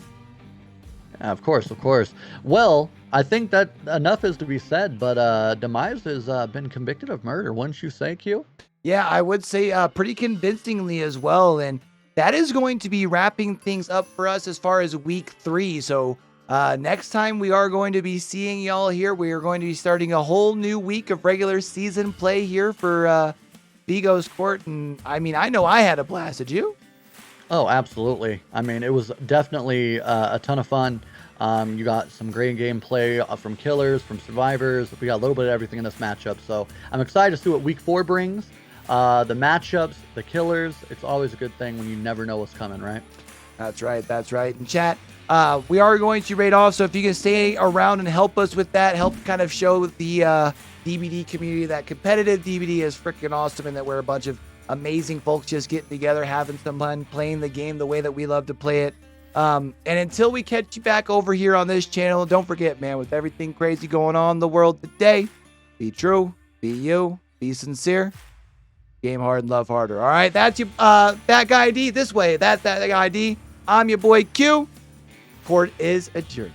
Of course, of course. Well, I think that enough is to be said, but Demise has been convicted of murder, wouldn't you say, Q? Yeah, I would say pretty convincingly as well. And that is going to be wrapping things up for us as far as week 3. So next time we are going to be seeing y'all here. We are going to be starting a whole new week of regular season play here for Vigo's Court. And I mean, I know I had a blast. Did you? Oh, absolutely. I mean, it was definitely a ton of fun. You got some great gameplay from killers, from survivors. We got a little bit of everything in this matchup. So I'm excited to see what week 4 brings. The matchups, the killers. It's always a good thing when you never know what's coming, right? That's right. That's right. And chat, we are going to rate off. So if you can stay around and help us with that, help kind of show the DBD community that competitive DBD is freaking awesome, and that we're a bunch of amazing folks just getting together, having some fun, playing the game the way that we love to play it. And until we catch you back over here on this channel, don't forget, man, with everything crazy going on in the world today, be true, be you, be sincere, game hard and love harder. All right, that's your that guy ID this way. That's that guy ID. I'm your boy Q. Court is adjourned.